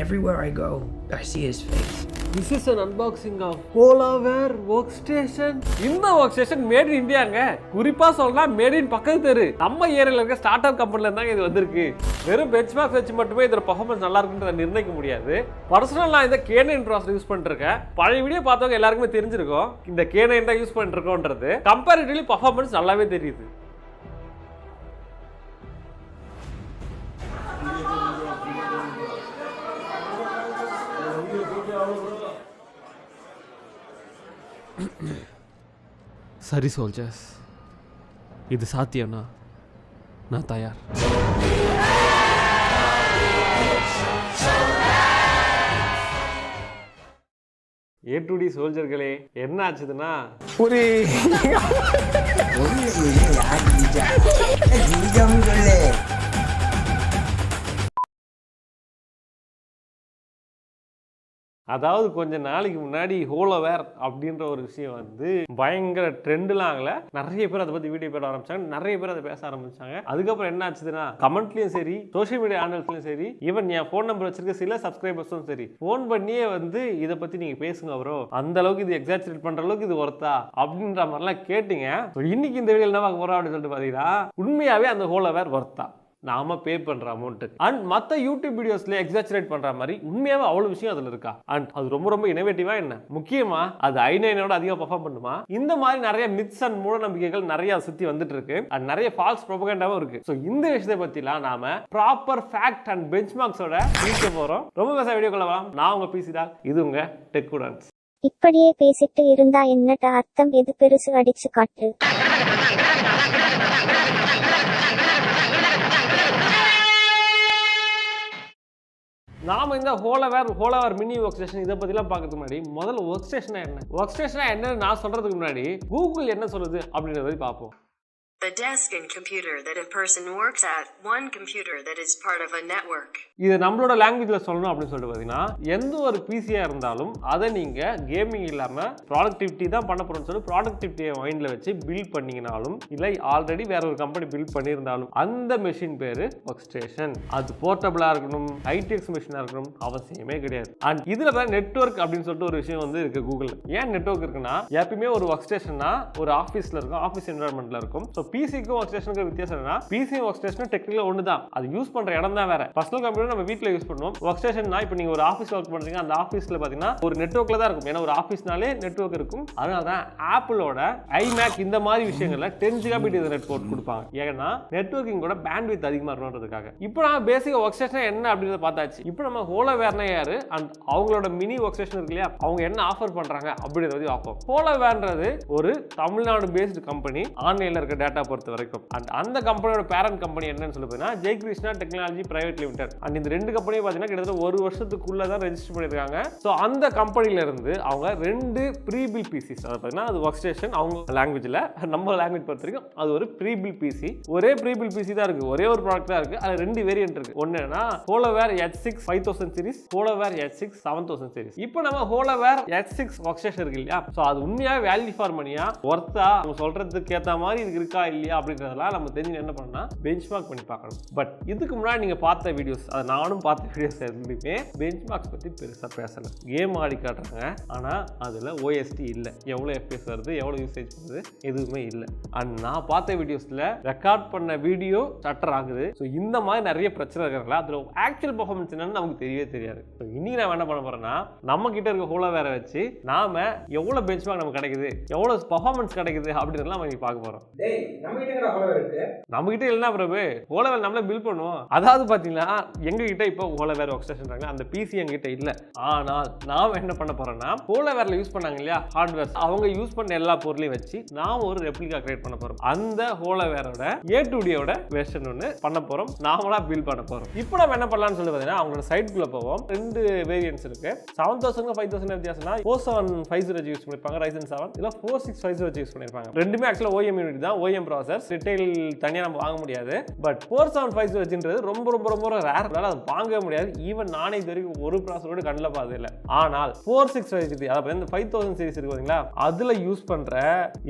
Everywhere I go, I see his face. This is an unboxing of HoloWare workstation. இந்த workstation made in Indiaங்க. குறிப்பா சொல்லனா made in பக்கத்து தெரு. நம்ம ஏரியால இருக்க ஸ்டார்ட் அப் கம்பெனில இருந்தாங்க இது வந்திருக்கு. வெறும் பெஞ்ச்மார்க் வச்சு மட்டுமே இதோட பெர்ஃபார்மன்ஸ் நல்லா இருக்குன்றத நிர்ணயிக்க முடியாது. பர்சனலா இந்த K9 ப்ராசஸர் யூஸ் பண்ணிருக்கேன். பழைய வீடியோ பார்த்தவங்க எல்லாருக்குமே தெரிஞ்சிருக்கும். இந்த K9 தான் யூஸ் பண்ணிருக்கோம்ன்றது. கம்பேரிட்டிவ்லி பெர்ஃபார்மன்ஸ் நல்லாவே தெரியுது. சரி சோல்ஜர்ஸ், இது சாத்தியம்னா நான் தயார். A2D சோல்ஜர்களே, என்ன ஆச்சுதுன்னா ஒரு அதாவது கொஞ்ச நாளைக்கு முன்னாடி HoloWare அப்படின்ற ஒரு விஷயம் வந்து பயங்கர ட்ரெண்ட்லாம் ஆகல. நிறைய பேர் அதை பற்றி வீடியோ போட ஆரம்பிச்சாங்க, நிறைய பேர் அதை பேச ஆரம்பிச்சாங்க. அதுக்கப்புறம் என்ன ஆச்சுதுன்னா கமெண்ட்லையும் சரி, சோஷியல் மீடியா ஹேண்டல்ஸ்லையும் சரி, ஈவன் என் ஃபோன் நம்பர் வச்சிருக்க சில சப்ஸ்கிரைபர்ஸும் சரி ஃபோன் பண்ணியே வந்து இதை பற்றி நீங்கள் பேசுங்க ப்ரோ, அந்த அளவுக்கு இது எக்ஸாஜரேட் பண்ணுற அளவுக்கு இது ஒர்த்தா அப்படின்ற மாதிரிலாம் கேட்டீங்க. இன்னைக்கு இந்த வீடியோ என்ன பார்க்க போகிறோம் அப்படின்னு சொல்லிட்டு பார்த்தீங்கன்னா, உண்மையாகவே அந்த HoloWare ஒர்த்தா, நாம பே பண்ற அமௌண்ட் அண்ட் மற்ற யூடியூப் வீடியோஸ்ல எக்ஸாஜரேட் பண்ற மாதிரி உண்மையாவே அவ்வளவு விஷயம் அதுல இருக்கா, அண்ட் அது ரொம்ப ரொம்ப இனோவேட்டிவா, என்ன முக்கியமா அது i9ஓட அதிகமா பெர்ஃபார்ம் பண்ணுமா, இந்த மாதிரி நிறைய மித்ஸ் அண்ட் மூட நம்பிக்கைகள் நிறைய சுத்தி வந்துட்டு இருக்கு அண்ட் நிறைய ஃபால்ஸ் ப்ரோபகண்டாவும் இருக்கு. ஸோ இந்த விஷயத்தை பத்திலாம் நாம ப்ராப்பர் ஃபேக்ட் அண்ட் பெஞ்ச்மார்க்ஸோட பேச போறோம். ரொம்ப பேச வீடியோக்குள்ள வரலாம். நான் உங்க பிசி தான், இது உங்க டெக் ஸ்டூடண்ட்ஸ். இப்படியே பேசிட்டு இருந்தா என்னட்ட அர்த்தம், எது பெருசு அடிச்சு காட்டு. நாம இந்த HoloWare மினி ஒர்க் ஸ்டேஷன் இதை பத்திலாம் பார்க்கறதுக்கு முன்னாடி முதல்ல ஒர்க் ஸ்டேஷனா என்ன, ஒர்க் ஸ்டேஷனா என்னன்னு நான் சொல்றதுக்கு முன்னாடி கூகுள் என்ன சொல்லுது அப்படின்றத பத்தி பார்ப்போம். The desk and computer that a person works at, one computer that is part of a network. இது நம்மளோட லாங்குவேஜ்ல சொல்லணும் அப்படின்னு சொல்லிட்டு பார்த்தீங்கன்னா, எந்த ஒரு பிசியா இருந்தாலும் அதை நீங்க கேமிங் இல்லாம ப்ராடக்டிவிட்டி தான் பண்ண போறோம்னு சொல்லி ப்ராடக்டிவிட்டியை மைண்ட்ல வச்சு பில்ட் பண்ணீங்கனாலும் இல்லை ஆல்ரெடி வேற ஒரு கம்பெனி பில்ட் பண்ணியிருந்தாலும் அந்த மெஷின் பேரு ஒர்க் ஸ்டேஷன். அது போர்ட்டபிளா இருக்கணும், ஹைடெக்ஸ் மெஷினா இருக்கணும் அவசியமே கிடையாது. அண்ட் இதுல வேற நெட்வொர்க் அப்படின்னு சொல்லிட்டு ஒரு விஷயம் வந்து இருக்கு கூகுள். ஏன் நெட்வொர்க் இருக்குன்னா, எப்பயுமே ஒரு ஒர்க் ஸ்டேஷன்னா ஒரு ஆஃபீஸ்ல இருக்கும், ஆஃபீஸ் என்வரான்மெண்ட்ல இருக்கும். ஸோ பிசிக்கும் ஒர்க் ஸ்டேஷனுக்கு வித்தியாசம் என்னன்னா, பிசி ஒர்க் ஸ்டேஷன் டெக்னிக்கலா ஒன்று தான், அது யூஸ் பண்ற இடம் தான் வேற. பர்சனல் கம்ப்யூட்டர் நம்ம வீட்டில் யூஸ் பண்ணுவோம். ஒர்க் ஸ்டேஷன்னா இப்போ நீங்க ஒரு ஆஃபீஸ் ஒர்க் பண்றீங்க, அந்த ஆஃபீஸ்ல பாத்தீங்கன்னா ஒரு நெட்வொர்க்ல தான் இருக்கும். ஏன்னா ஒரு ஆஃபீஸ்னாலே நெட்வொர்க் இருக்கும். அதனால தான் ஆப்பிளோட iMac இந்த மாதிரி விஷயங்கள்ல 10 GB நெட்வொர்க் கொடுப்பாங்க. ஏன்னா நெட்வொர்க்கிங்கோட பேண்ட்வித் அதிகமா இருக்கணும்ன்றதுக்காக. இப்போ நம்ம பேசிக் ஒர்க் ஸ்டேஷன் என்ன அப்படின்றத பார்த்தாச்சு. இப்போ நம்ம HoloWare யாரு அண்ட் அவங்களோட மினி ஒர்க் ஸ்டேஷன் இருக்கு இல்லையா, அவங்க என்ன ஆஃபர் பண்றாங்க அப்படின்றத பத்தி பார்ப்போம். HoloWareன்றது ஒரு தமிழ்நாடு பேஸ்டு கம்பெனி, ஆன்லைன்ல இருக்க டேட்டா பொறுத்த வரைக்கும். அண்ட் அந்த கம்பெனியோட பேரண்ட் கம்பெனி என்னன்னு சொல்லி பார்த்தீங்கன்னா Jai Krishna technology private limited. And இந்த ரெண்டு கம்பெனியும் பார்த்தீங்கன்னா கிட்டத்தட்ட ஒரு வருஷத்துக்குள்ள தான் ரெஜிஸ்டர் பண்ணியிருக்காங்க. ஸோ அந்த கம்பெனில இருந்து அவங்க 2 ப்ரீபில் பிசிஸ், அதை பார்த்தீங்கன்னா அது ஒர்க் ஸ்டேஷன் அவங்க லாங்குவேஜ்ல, நம்ம லாங்குவேஜ் பொறுத்த வரைக்கும் அது ஒரு ப்ரீபில் பிசி. ஒரே ப்ரீபில் பிசி தான் இருக்கு, ஒரே ஒரு ப்ராடக்ட் தான் இருக்கு. அது 2 வேரியன்ட் இருக்கு. ஒன்னு என்னன்னா HoloWare H6 5000 series, HoloWare H6 7000 series. இப்போ நம்ம HoloWare H6 ஒர்க் ஸ்டேஷன் இருக்கு இல்லையா, ஸோ அது உண்மையா வேல்யூ ஃபார் மணியா ஒர்த்தா, அவங்க சொல்றதுக்கு ஏற்ற மாதிரி இதுக்கு இருக்கா இல்லையா அப்படின்றதெல்லாம் நம்ம தெரிஞ்சு என்ன பண்ணா பெஞ்ச்மார்க் பண்ணி பார்க்கணும். பட் இதுக்கு முன்னாடி நீங்க பார்த்த வீடியோஸ், அதை நானும் பார்த்த வீடியோஸ் எதுவுமே பெஞ்ச்மார்க்ஸ் பத்தி பெருசா பேசல. கேம் ஆடி காட்டுறாங்க, ஆனா அதுல OST இல்ல, எவ்வளவு FPS வருது, எவ்வளவு யூசேஜ் பண்ணுது, எதுவுமே இல்ல. அண்ட் நான் பார்த்த வீடியோஸ்ல ரெக்கார்ட் பண்ண வீடியோ ஷட்டர் ஆகுது. ஸோ இந்த மாதிரி நிறைய பிரச்சனை இருக்கிறதுல அதுல ஆக்சுவல் பெர்ஃபார்மன்ஸ் என்னன்னு நமக்கு தெரியவே தெரியாது. ஸோ இன்னைக்கு நான் என்ன பண்ண போறேன்னா, நம்ம கிட்ட இருக்க HoloWare வச்சு நாம எவ்வளவு பெஞ்ச்மார்க் நமக்கு கிடைக்குது, எவ்வளவு பெர்ஃபார்மன்ஸ் கிடைக்குது அப்படின்றதெல்லாம் நம்ம பார்க்க போறோம். நம்ம கிட்ட இல்லைன்னா பிரபு HoloWare நம்மளே பில் பண்ணுவோம். அதாவது பாத்தீங்கன்னா எங்க கிட்ட இப்போ HoloWare ஒர்க் ஸ்டேஷன் அந்த பிசி எங்க கிட்ட இல்ல. ஆனால் நாம என்ன பண்ண போறோம்னா, HoloWareல யூஸ் பண்ணாங்க இல்லையா ஹார்ட்வேர், அவங்க யூஸ் பண்ண எல்லா பொருளையும் வச்சு நாம ஒரு ரெப்ளிகா கிரியேட் பண்ண போறோம். அந்த HoloWareோட A2Dயோட வெர்ஷன் ஒன்று பண்ண போறோம், நாமளா பில் பண்ண போறோம். இப்போ நம்ம என்ன பண்ணலாம்னு சொல்லி பார்த்தீங்கன்னா, அவங்களோட சைட்குள்ள போவோம். 2 வேரியன்ட்ஸ் இருக்கு. 7000 5000 வித்தியாசம்னா 4750 யூஸ் பண்ணிருப்பாங்க Ryzen 7, இல்ல 4650 யூஸ் பண்ணிருப்பாங்க. ரெண்டுமே ஆக்சுவலா OEM யூனிட் தான், OEM ப்ரீமியம் ப்ராசஸ், ரிட்டைல் தனியாக நம்ம வாங்க முடியாது. பட் 4750 வச்சுன்றது ரொம்ப ரொம்ப ரொம்ப ரேர், அதனால அது வாங்கவே முடியாது. ஈவன் நானே இது வரைக்கும் ஒரு ப்ராசஸரோட கண்ணில் பார்த்தது இல்லை. ஆனால் 4650 அதாவது இந்த 5000 சீரிஸ் இருக்கு பார்த்தீங்களா, அதில் யூஸ் பண்ணுற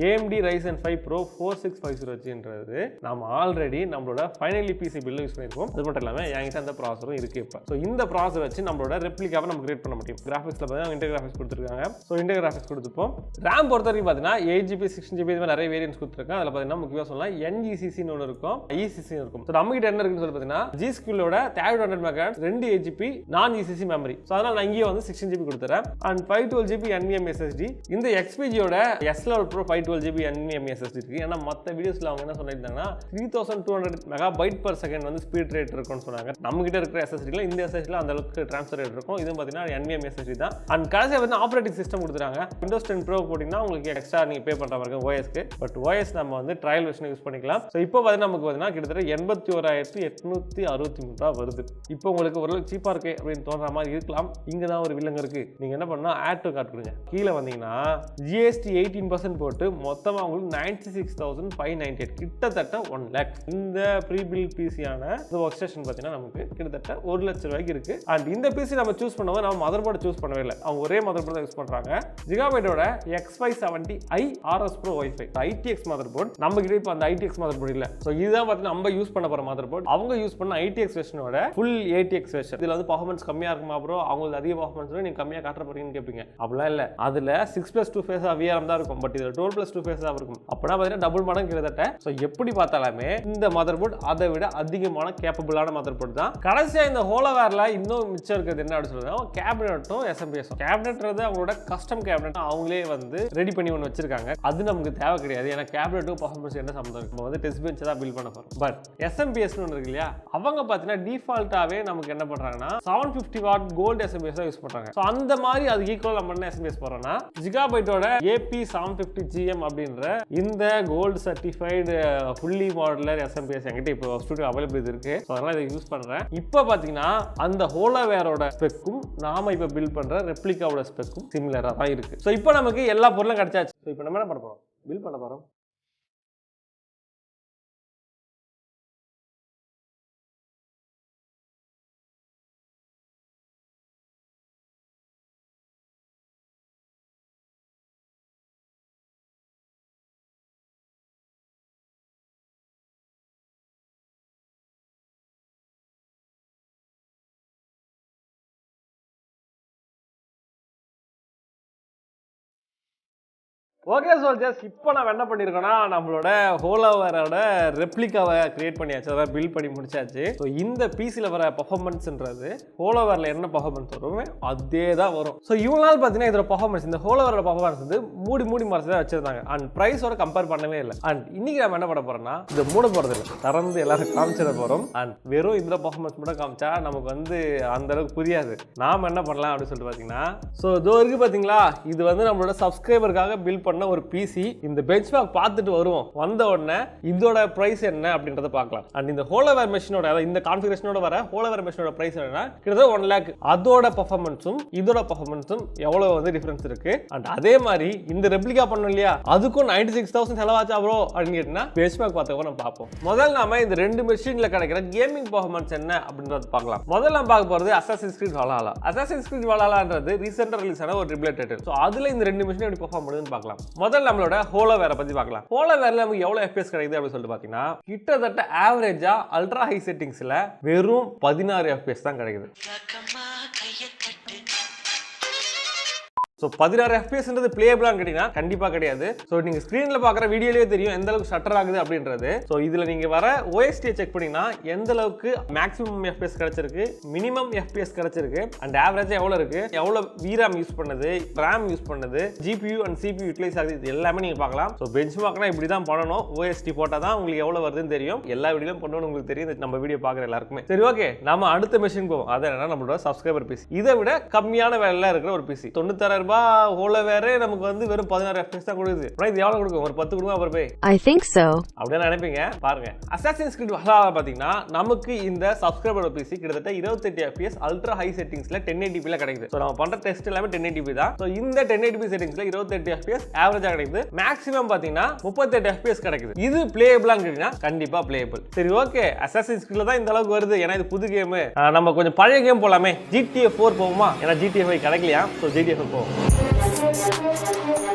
AMD Ryzen 5 Pro 4650 வச்சுன்றது நம்ம ஆல்ரெடி நம்மளோட ஃபைனலி பிசி பில்ல யூஸ் பண்ணியிருக்கோம். அது மட்டும் இல்லாமல் என்கிட்ட அந்த ப்ராசஸரும் இருக்கு. இப்போ ஸோ இந்த ப்ராசஸர் வச்சு நம்மளோட ரெப்ளிகாவை நம்ம கிரியேட் பண்ண முடியும். கிராஃபிக்ஸில் பார்த்தீங்கன்னா இன்டர் கிராஃபிக்ஸ் கொடுத்துருக்காங்க. ஸோ இன்டர் கிராஃபிக்ஸ் கொடுத்துப்போம். ரேம் பொறுத்த வரைக்கும் பார்த்தீங்கன்னா 8GB 16GB இது மாதிரி நிறைய வேரியன்ஸ் கொடுத்துருக்காங்க. அதில் பார்த்தீங்கன்னா முக்கியமாக சொல்லலாம் NGCCன்னு ஒன்று இருக்கும், ECC இருக்கும். ஸோ நம்ம கிட்ட என்ன இருக்குன்னு சொல்லி பார்த்தீங்கன்னா G-Skillோட 3200 MHz 2 8GB நான் ECC மெமரி. ஸோ அதனால் நான் இங்கே வந்து 16GB கொடுத்துறேன். And 512GB NVMe SSD. இந்த XPGயோட S11 Pro 512GB NVMe SSD இருக்கு. ஏன்னா மற்ற வீடியோஸ்ல அவங்க என்ன சொல்லியிருந்தாங்கன்னா 3200 MB/s வந்து ஸ்பீட் ரேட் இருக்கும்னு சொன்னாங்க. நம்ம கிட்ட இருக்கிற SSDல இந்த SSDல அந்த அளவுக்கு ட்ரான்ஸ்ஃபர் ரேட் இருக்கும். இது பார்த்தீங்கன்னா NVMe SSD தான். அண்ட் கடைசியாக வந்து ஆப்ரேட்டிங் சிஸ்டம் கொடுத்துறாங்க. Windows 10 Pro போட்டிங்கன்னா உங்களுக்கு எக்ஸ்ட்ரா நீங்கள் பே பண்ணுற மாதிரி OSக்கு. பட் OS நம்ம வந்து ட்ரையல் வெர்ஷன் யூஸ் பண்ணிக்கலாம். ஸோ இப்போ பார்த்தீங்கன்னா நமக்கு பார்த்தீங்கன்னா கிட்டத்தட்ட 81,863 ரூபா வருது. இப்போ உங்களுக்கு ஓரளவுக்கு சீப்பாக இருக்கு அப்படின்னு தோன்ற மாதிரி இருக்கலாம். இங்கே தான் ஒரு வில்லங்க இருக்கு. நீங்கள் என்ன பண்ணால் ஆட் டு கார்ட் கொடுங்க. கீழே வந்தீங்கன்னா GST 18% போட்டு மொத்தமாக உங்களுக்கு 96,598 கிட்டத்தட்ட 1 lakh. இந்த ப்ரீ பில்ட் பிசியான இந்த ஒர்க் ஸ்டேஷன் பார்த்தீங்கன்னா நமக்கு கிட்டத்தட்ட 1 லட்சம் ரூபாய்க்கு இருக்கு. அண்ட் இந்த பிசி நம்ம சூஸ் பண்ணுவோம், நம்ம மதர் போர்டு சூஸ் பண்ணவே இல்லை. அவங்க ஒரே மதர் போர்டு தான் யூஸ் பண்ணுறாங்க. Gigabyteோட X570i RS Pro Wi-Fi ITX mother board. நம்ம கிட்ட இப்போ அந்த ITX மதர் போர்டு இல்லை. ஸோ இதுதான் பார்த்தீங்கன்னா நம்ம யூஸ் பண்ண போகிற மதர் போர்டு. அவங்க யூஸ் பண்ண ITX வெர்ஷனோட ஃபுல் ATX வெர்ஷன். இதில் வந்து பர்ஃபார்மன்ஸ் கம்மியாக இருக்குமா ப்ரோ, அவங்களுக்கு அதிக பர்ஃபார்மன்ஸ் நீங்கள் கம்மியாக காட்டுற போறீங்கன்னு கேட்பீங்க. அப்படிலாம் இல்லை. அதில் 6+2 ஃபேஸ் VRM தான் இருக்கும். பட் இதில் 12+2 ஃபேஸ் இருக்கும். அப்படின்னா பார்த்தீங்கன்னா டபுள் மடங்கு கிட்டத்தட்ட. ஸோ எப்படி பார்த்தாலுமே இந்த மதர் போர்டு அதை விட அதிகமான கேப்பபிளான மதர் போர்டு தான். கடைசியாக இந்த ஹோலோவேர்ல இன்னும் மிச்சம் இருக்கிறது என்ன அப்படின்னு சொல்லுவாங்க, கேபினட்டும் SMPS. கேபினட்றது அவங்களோட கஸ்டம் கேபினட் அவங்களே வந்து ரெடி பண்ணி ஒன்று வச்சிருக்காங்க. அது நமக்கு தேவை கிடையாது. ஏன்னா கேபினட்டும் பர்ஃபார்மன்ஸ் என்ன சம்பந்தம், நம்ம வந்து டெஸ்ட் பெஞ்ச் தான் பில்ட் பண்ண போறோம். பட் SMPS ஒன்று இருக்கு இல்லையா, அவங்க பார்த்தீங்கன்னா டிஃபால்ட்டாவே நமக்கு என்ன பண்றாங்கன்னா 750 வாட் கோல்டு SMPS தான் யூஸ் பண்றாங்க. ஸோ அந்த மாதிரி அது ஈக்குவல் நம்ம என்ன SMPS போறோம்னா Gigabyteோட AP750GM அப்படின்ற இந்த gold certified fully modular SMPS என்கிட்ட இப்போ ஸ்டுடியோ அவைலபிள் இருக்கு. ஸோ அதனால இதை யூஸ் பண்றேன். இப்போ பார்த்தீங்கன்னா அந்த ஹோலோவேரோட ஸ்பெக்கும் நாம இப்போ பில்ட் பண்ற ரெப்ளிகாவோட ஸ்பெக்கும் சிமிலரா தான் இருக்கு. ஸோ இப்போ நமக்கு எல்லா பொருளும் கிடைச்சாச்சு. ஸோ இப்போ நம்ம என்ன பண்ண போறோம், பில்ட் பண்ண போறோம். ஓகே சோல்ஜர்ஸ், இப்போ நான் என்ன பண்ணியிருக்கோன்னா நம்மளோட ஹோலோவேரோட ரெப்ளிகாவை கிரியேட் பண்ணியாச்சு, அதாவது பில்ட் பண்ணி முடிச்சாச்சு. ஸோ இந்த பிசியில் வர பர்ஃபார்மன்ஸ்ன்றது ஹோலோவேரில் என்ன பர்ஃபார்மன்ஸ் வருமே அதே தான் வரும். ஸோ இவ்வளோ நாள் பார்த்தீங்கன்னா இதோட பர்ஃபார்மன்ஸ், இந்த ஹோலோவேரோட பர்ஃபார்மன்ஸ் வந்து மூடி மறைச்சு தான் வச்சிருந்தாங்க. அண்ட் ப்ரைஸோட கம்பேர் பண்ணவே இல்லை. அண்ட் இன்னைக்கு நம்ம என்ன பண்ண போறோம்னா இதை மூட போகிறது இல்லை, திறந்து எல்லாரும் காமிச்சிட போகிறோம். அண்ட் வெறும் இதில் பர்ஃபார்மன்ஸ் மட்டும் காமிச்சா நமக்கு வந்து அந்த அளவுக்கு புரியாது. நாம் என்ன பண்ணலாம் அப்படின்னு சொல்லிட்டு பார்த்தீங்கன்னா, ஸோ இதோ இருக்கு பார்த்தீங்களா, இது வந்து நம்மளோட சப்ஸ்கிரைபருக்காக பில்ட் ஒரு பிசி. இந்த பெஞ்ச்மார்க் பார்த்துட்டு வருவோம், வந்த உடனே இதோட பிரைஸ் என்ன அப்படின்றத பார்க்கலாம். அண்ட் இந்த ஹோலோவேர் மெஷினோட, இந்த கான்ஃபிகரேஷனோட வர ஹோலோவேர் மெஷினோட பிரைஸ் என்னன்னா கிட்டத்தட்ட 1 lakh. அதோட பெர்ஃபார்மன்ஸும் இதோட பெர்ஃபார்மன்ஸும் எவ்வளவு வந்து டிஃபரன்ஸ் இருக்கு. அண்ட் அதே மாதிரி இந்த ரெப்ளிகா பண்ணோம் இல்லையா, அதுக்கும் 96,000 செலவாச்சா ப்ரோ அப்படின்னு கேட்டீங்கன்னா பெஞ்ச்மார்க் பார்த்தவங்க நம்ம பார்ப்போம். முதல்ல நாம இந்த ரெண்டு மெஷின்ல கிடைக்கிற கேமிங் பெர்ஃபார்மன்ஸ் என்ன அப்படின்றத பார்க்கலாம். முதல்ல நம்ம பார்க்க போறது Assassin's Creed Valhalla. Assassin's Creed Valhallaன்றது ரீசெண்டா ரிலீஸ் ஆன ஒரு ட்ரிபிள் டைட்டில். ஸோ அதுல இந்த ரெண்டு மெஷின் எப்படி பெர்ஃபார்ம் பண்ணுதுன்னு பார்க்கலாம். முதல்ல நம்மளோட ஹோலோவேரை பத்தி பார்க்கலாம். ஹோலோவேர்ல நமக்கு எவ்வளவு FPS கிடைக்குது அப்படின்னு சொல்லிட்டு பாத்தீங்கன்னா கிட்டத்தட்ட ஆவரேஜா அல்ட்ரா ஹை செட்டிங்ஸ்ல வெறும் 16 FPS தான் கிடைக்குது. ஸோ 16 FPSன்றது பிளேபிளான்னு கேட்டீங்கன்னா கண்டிப்பாக கிடையாது. ஸோ நீங்கள் ஸ்க்ரீனில் பார்க்குற வீடியோலேயே தெரியும் எந்த அளவுக்கு ஷட்டர் ஆகுது அப்படின்றது. ஸோ இதில் நீங்கள் வர OST செக் பண்ணிங்கன்னா எந்த அளவுக்கு மேக்ஸிமம் FPS கிடைச்சிருக்கு, மினிமம் FPS கிடைச்சிருக்கு, அண்ட் ஆவரேஜாக எவ்வளோ இருக்கு, எவ்வளோ VRAM யூஸ் பண்ணது, RAM யூஸ் பண்ணது, GPU அண்ட் CPU யூட்டிலைஸ் ஆகுது, இது எல்லாமே நீங்கள் பார்க்கலாம். ஸோ பெஞ்ச் மார்க்னா இப்படி தான் பண்ணணும். OST போட்டால் தான் உங்களுக்கு எவ்வளோ வருதுன்னு தெரியும். எல்லா வீடியோலும் பண்ணணும் உங்களுக்கு தெரியும், நம்ம வீடியோ பார்க்குற எல்லாருக்குமே. சரி, ஓகே, நம்ம அடுத்த மெஷின் போவோம். அது என்னன்னா நம்மளோட சப்ஸ்கிரைபர் பிசி. இதை விட கம்மியான வேலையில் இருக்கிற ஒரு பிசி, 96,000 என்னப்பா ஹோலோவேர் நமக்கு வந்து வெறும் 16 FPS தான் கொடுக்குது. ஆனா இது எவ்வளவு கொடுக்கும்? ஒரு 10 கொடுக்கும் அப்புறம் போய். I think so. அப்படியே நினைப்பீங்க. பாருங்க Assassin's Creed Valhalla பாத்தீங்கன்னா நமக்கு இந்த சப்ஸ்கிரைபர் PC கிட்டத்தட்ட 28 FPS அல்ட்ரா ஹை செட்டிங்ஸ்ல 1080p ல கிடைக்குது. சோ நம்ம பண்ற டெஸ்ட் எல்லாமே 1080p தான். சோ இந்த 1080p செட்டிங்ஸ்ல 28 FPS ஆவரேஜா கிடைக்குது. மேக்ஸிமம் பாத்தீங்கன்னா 38 FPS கிடைக்குது. இது பிளேயபிளான்னு கேட்டீங்கன்னா கண்டிப்பா பிளேயபிள். சரி ஓகே, Assassin's Creed தான் இந்த அளவுக்கு வருது. ஏன்னா இது புது கேம். நம்ம கொஞ்சம் பழைய கேம் போலாமே. GTA 4 போவோமா? ஏன்னா GTA 5 கிடைக்கலையா? சோ GTA 4 போவோம்.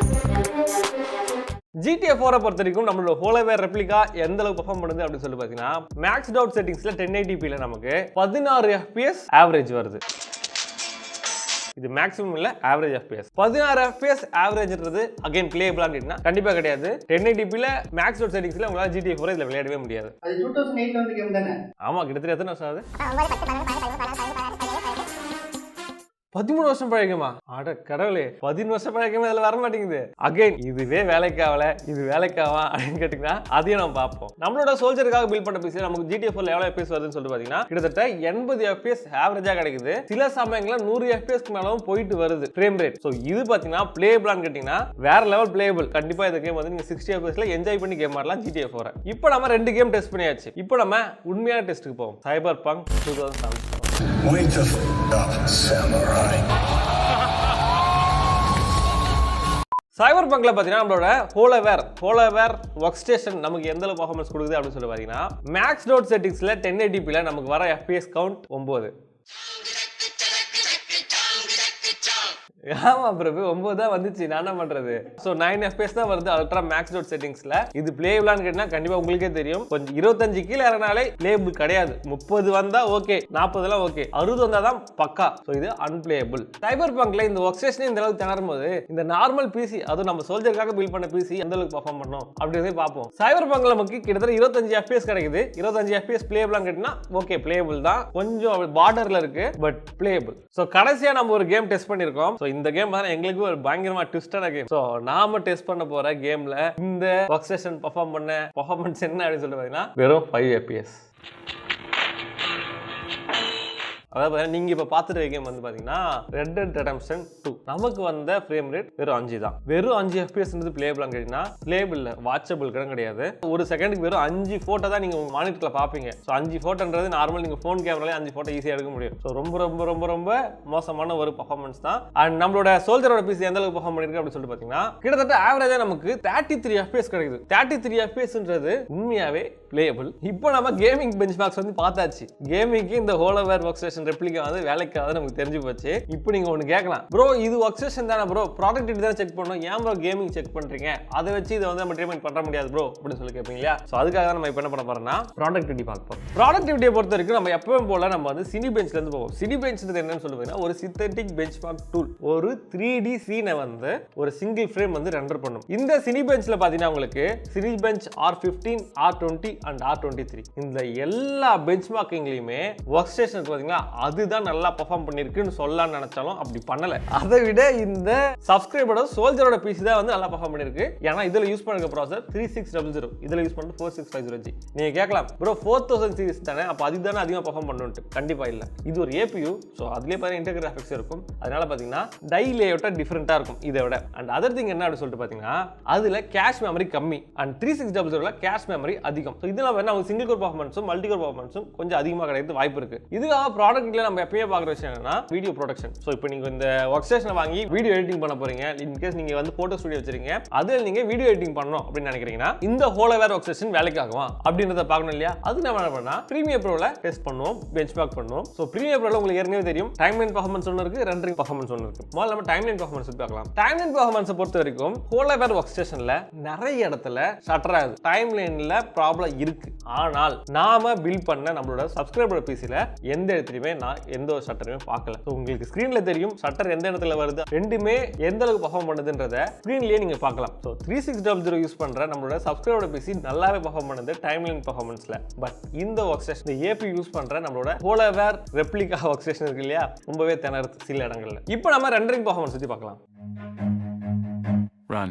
GTA 4 பொறுத்த வரைக்கும் நம்மளோட ஹோலோவேர் ரெப்ளிகா எந்த அளவுக்கு பெர்ஃபார்ம் பண்ணுது அப்படின்னு சொல்லி பாத்தீங்கன்னா மேக்ஸ்ட் அவுட் செட்டிங்ஸ்ல 1080p ல நமக்கு 16 FPS ஆவரேஜ் வருது. இது மேக்ஸிமம் இல்ல ஆவரேஜ் FPS. 16 FPS ஆவரேஜ்ன்றது அகைன் பிளேயபிளான்னு கேட்டீங்கன்னா கண்டிப்பா கிடையாது. 1080p ல மேக்ஸ் அவுட் செட்டிங்ஸ்ல உங்களால GTA 4 இதுல விளையாடவே முடியாது. அது 2008 ல வந்த கேம் தானே? ஆமா, கிட்டத்தட்ட எத்தனை வருஷம் ஆகுது? 13 வருஷம் பழக்கமா? அட கடவுளே, 13 வருஷம் பழக்கமா இதுல வர மாட்டேங்குது. அகைன் இதுவே வேலைக்காவல, இது வேலைக்காவா அப்படின்னு கேட்டீங்கன்னா அதையும் நம்ம பார்ப்போம். நம்மளோட சோல்ஜருக்காக பில்ட் பண்ண பிசி நமக்கு GTA 4 எவ்வளவு FPS வருதுன்னு சொல்லிட்டு பாத்தீங்கன்னா கிட்டத்தட்ட 80 FPS ஆவரேஜா கிடைக்குது. சில சமயங்கள்ல 100 FPS மேலவும் போயிட்டு வருது ஃப்ரேம் ரேட். சோ இது பாத்தீங்கன்னா பிளேயபிளான்னு கேட்டீங்கன்னா வேற லெவல் பிளேயபிள். கண்டிப்பா இந்த கேம் வந்து நீங்க 60 FPS ல என்ஜாய் பண்ணி கேம் ஆடலாம் GTA 4. இப்போ நம்ம 2 கேம் டெஸ்ட் பண்ணியாச்சு. இப்போ நம்ம உண்மையான டெஸ்ட்டுக்கு போவோம். Cyberpunk 2077. Wait to up, samurai. Cyberpunkல பாத்தீங்கன்னா நம்மளோட ஹோலோவேர் ஒர்க் ஸ்டேஷன் நமக்கு எந்த அளவு பெர்ஃபார்மன்ஸ் கொடுக்குது அப்படின்னு சொல்லி பாத்தீங்கன்னா மேக்ஸ் அவுட் செட்டிங்ஸ்ல 1080p ல நமக்கு வர FPS கவுண்ட் 9. ஆமா பிரபு, 9 தான் வந்துச்சு. நான் என்ன பண்றது? சோ 9 FPS தான் வருது அல்ட்ரா மேக்ஸ் அவுட் செட்டிங்ஸ்ல. இது பிளேயபிளான்னு கேட்டா கண்டிப்பா உங்களுக்கே தெரியும். கொஞ்சம் 25 கீழ இறங்கினாலே பிளேயபிள் கிடையாது. 30 வந்தா ஓகே, 40 எல்லாம் ஓகே, 60 வந்தா தான் பக்கா. சோ இது அன்பிளேயபிள். Cyberpunkல இந்த ஒர்க் ஸ்டேஷன் இந்த அளவுக்கு திணறும் போது இந்த நார்மல் PC, அதுவும் நம்ம சோல்ஜருக்காக பில்ட் பண்ண PC எந்த அளவுக்கு பெர்ஃபார்ம் பண்ணோம் அப்படின்றதை பார்ப்போம். Cyberpunkல நமக்கு கிட்டத்தட்ட 25 FPS கிடைக்குது. 25 FPS பிளேயபிளான்னு கேட்டா ஓகே, பிளேயபிள் தான். கொஞ்சம் பார்டர்ல இருக்கு, பட் பிளேயபிள். சோ கடைசியா நம்ம ஒரு கேம் டெஸ்ட் பண்ணிருக்கோம். இந்த கேம் பார்த்தா எங்களுக்கு ஒரு பயங்கரமா ட்விஸ்டான கேம். சோ நாம டெஸ்ட் பண்ண போற கேம்ல இந்த ஒர்க் ஸ்டேஷன் பெர்ஃபார்ம் பண்ண பெர்ஃபார்மன்ஸ் என்ன அப்படின்னு சொல்லிட்டு பாத்தீங்கன்னா வெறும் 5 FPS. அதாவது நீங்க இப்ப பாத்துட்டு கேம் வந்து பாத்தீங்கன்னா Red Dead Redemption 2 நமக்கு வந்த ஃப்ரேம் ரேட் வெறும் 5 தான். வெறும் 5 FPS பிளேபிளான்னு கேட்டீங்கன்னா பிளேபிள் இல்ல, வாட்சபிள் கிடையாது. ஒரு செகண்டுக்கு வெறும் 5 போட்டோ தான் நீங்க உங்க மானிட்டர்ல பாப்பீங்க. சோ 5 போட்டோன்றது நார்மல் நீங்க போன் கேமரால 5 போட்டோ ஈஸியா எடுக்க முடியும். சோ ரொம்ப ரொம்ப ரொம்ப ரொம்ப மோசமான ஒரு பெர்ஃபார்மன்ஸ் தான். அண்ட் நம்மளோட சோல்ஜரோட PC எந்த அளவுக்கு பெர்ஃபார்ம் பண்ணிருக்கு அப்படின்னு சொல்லிட்டு பாத்தீங்கன்னா கிட்டத்தட்ட ஆவரேஜா நமக்கு 33 FPS கிடைக்குது. 33 FPSன்றது உண்மையாவே பிளேயபிள். இப்போ நம்ம கேமிங் பெஞ்ச்மார்க்ஸ் வந்து பார்த்தாச்சு. கேமிங்க்கு இந்த ஹோலோவேர் ஒர்க் ஸ்டேஷன் ரெப்ளிகா வந்து வேலைக்காக நமக்கு தெரிஞ்சு போச்சு. இப்போ நீங்க ஒன்னு கேட்கலாம், ப்ரோ இது ஒர்க் ஸ்டேஷன் தானே ப்ரோ, ப்ராடக்டிவிட்டி தான் செக் பண்ணணும், ஏன் ப்ரோ கேமிங் செக் பண்றீங்க, அதை வச்சு இதை வந்து நம்ம ட்ரீட்மெண்ட் பண்ண முடியாது ப்ரோ அப்படின்னு சொல்லி கேட்பீங்க இல்லையா? ஸோ அதுக்காக தான் நம்ம இப்போ என்ன பண்ண போறோம்னா ப்ராடக்டிவிட்டி பார்க்க போறோம். ப்ராடக்டிவிட்டியை பொறுத்த வரைக்கும் நம்ம எப்பவும் போல நம்ம வந்து சினி பெஞ்ச்ல இருந்து போவோம். சினி பெஞ்ச்ன்றது என்னன்னு சொல்லுவீங்கன்னா ஒரு சிந்தெட்டிக் பெஞ்ச்மார்க் டூல். ஒரு 3D சீனை வந்து ஒரு சிங்கிள் ஃப்ரேம் வந்து ரெண்டர் பண்ணும். இந்த சினி பெஞ்ச்ல பாத்தீங்கன்னா உங்களுக்கு cine bench R15, R20 and R23 இந்த எல்லா பெஞ்ச்மார்க்கிங்லயுமே ஒர்க் ஸ்டேஷனுக்கு பாத்தீங்கன்னா அதுதான் நல்லா பெர்ஃபார்ம் பண்ணிருக்குன்னு சொல்லலாம்னு நினைச்சாலும் அப்படி பண்ணல. அதை விட இந்த சப்ஸ்கிரைபரோட சோல்ஜரோட PC தான் வந்து நல்லா பெர்ஃபார்ம் பண்ணிருக்கு. ஏன்னா இதுல யூஸ் பண்ணுற ப்ராசஸர் 3600, இதுல யூஸ் பண்றது 4650G. நீங்க கேட்கலாம் ப்ரோ 4000 சீரிஸ் தானே, அப்ப அதுதானே அதிகமா பெர்ஃபார்ம் பண்ணுன்ட்டு. கண்டிப்பா இல்ல, இது ஒரு APU. சோ அதுலயே பாத்தீங்கன்னா இன்டெகிரேட் கிராபிக்ஸ் இருக்கும். அதனால பாத்தீங்கன்னா டை லேஅவுட்டா டிஃபரெண்டா இருக்கும் இதை விட. அண்ட் அதர் திங் என்ன அப்படின்னு சொல்லிட்டு பாத்தீங்கன்னா அதுல கேஷ் மெமரி கம்மி அண்ட் 3600ல கேஷ் மெமரி அதிகம். ஸோ இதெல்லாம் வேணா அவங்க சிங்கிள் கோர் பர்ஃபார்மன்ஸும் மல்டி கோர் பர்ஃபார்மன்ஸும் கொஞ்சம் அதிகமாக கிடைக்கிறது வாய்ப்பு இருக்கு. இதுக்காக ப்ராடக்ட்ல நம்ம எப்பயே பார்க்குற விஷயம் என்னன்னா வீடியோ ப்ரொடக்ஷன். ஸோ இப்போ நீங்க இந்த ஒர்க் ஸ்டேஷனை வாங்கி வீடியோ எடிட்டிங் பண்ண போறீங்க, இன்கேஸ் நீங்க வந்து போட்டோ ஸ்டுடியோ வச்சிருக்கீங்க, அதில் நீங்க வீடியோ எடிட்டிங் பண்ணணும் அப்படின்னு நினைக்கிறீங்கன்னா இந்த ஹோலோவேர் ஒர்க் ஸ்டேஷன் வேலைக்கு ஆகுமா அப்படின்றத பார்க்கணும் இல்லையா? அது நம்ம என்ன பண்ணா ப்ரீமியர் ப்ரோல டெஸ்ட் பண்ணுவோம், பெஞ்ச்மார்க் பண்ணுவோம். ஸோ ப்ரீமியர் ப்ரோல உங்களுக்கு ஏற்கனவே தெரியும் டைம்லைன் பர்ஃபார்மன்ஸ் ஒன்று இருக்கு, ரெண்டரிங் பர்ஃபார்மன்ஸ் ஒன்று இருக்கு. முதல்ல நம்ம டைம்லைன் பர்ஃபார்மன்ஸ் பார்க்கலாம். டைம்லைன் பர்ஃபார்மன்ஸை பொறுத்த வரைக்கும் ஹோலோவேர் ஒர்க் ஸ்டேஷன்ல நிறைய இடத்துல ஷட்டர் ஆகுது, டைம்லைன்ல ப்ராப்ளம் இருக்கு. ஆனால் நாம பில்ட் பண்ண நம்மளோட சப்ஸ்கிரைபர் PCல எந்த இடத்துலயுமே நான் எந்த ஒரு ஷட்டருமே பார்க்கல. உங்களுக்கு ஸ்கிரீன்ல தெரியும் ஷட்டர் எந்த இடத்துல வருது, ரெண்டுமே எந்த அளவுக்கு பெர்ஃபார்ம் பண்ணுதுன்றத ஸ்கிரீன்லயே நீங்க பார்க்கலாம். ஸோ 3600 யூஸ் பண்ற நம்மளோட சப்ஸ்கிரைபர் PC நல்லாவே பெர்ஃபார்ம் பண்ணுது டைம்லைன் பெர்ஃபார்மன்ஸ்ல. பட் இந்த ஒர்க் ஸ்டேஷன் இந்த APU யூஸ் பண்ற நம்மளோட ஹோலோவேர் ரெப்ளிகா ஒர்க் ஸ்டேஷன் இருக்கு இல்லையா, ரொம்பவே திணறுது சில இடங்கள்ல. இப்போ நம்ம ரெண்டரிங் பெர்ஃபார்மன்ஸ் பத்தி பார்க்கலாம். Run.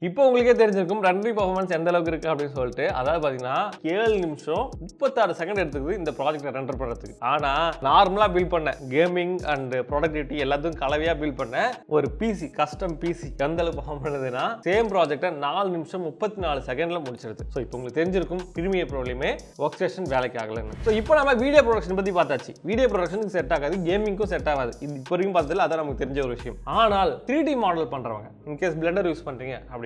இப்போ உங்களுக்கே தெரிஞ்சிருக்கும் ரெண்டரிங் பர்ஃபார்மன்ஸ் எந்த அளவுக்கு இருக்கு அப்படின்னு சொல்லிட்டு. அதாவது பாத்தீங்கன்னா 7 நிமிஷம் 36 செகண்ட் எடுத்துக்குது இந்த ப்ராஜெக்ட் ரெண்டர் பண்றதுக்கு. ஆனா நார்மலா பில்ட் பண்ண கேமிங் அண்ட் ப்ரொடக்டிவிட்டி எல்லாத்தையும் கலவையா பில்ட் பண்ண ஒரு பிசி, கஸ்டம் பிசி எந்த அளவுக்கு பர்ஃபார்ம் பண்ணுதுன்னா சேம் ப்ராஜெக்ட்டை 4 நிமிஷம் 34 செகண்ட்ல முடிச்சிருது. ஸோ இப்போ உங்களுக்கு தெரிஞ்சிருக்கும் பிரீமியர் ப்ரோலையுமே ஒர்க் ஸ்டேஷன் வேலைக்கு ஆகலன்னு. ஸோ இப்போ நம்ம வீடியோ ப்ரொடக்ஷன் பத்தி பார்த்தாச்சு. வீடியோ ப்ரொடக்ஷனுக்கு செட் ஆகாது, கேமிங்க்கும் செட் ஆகாது. இது இப்போ வரைக்கும் பார்த்ததுல அதான் நமக்கு தெரிஞ்ச ஒரு விஷயம். ஆனால் 3D மாடல் பண்றவங்க இன்கேஸ் பிளெண்டர் யூஸ் பண்றீங்க அப்படின்னா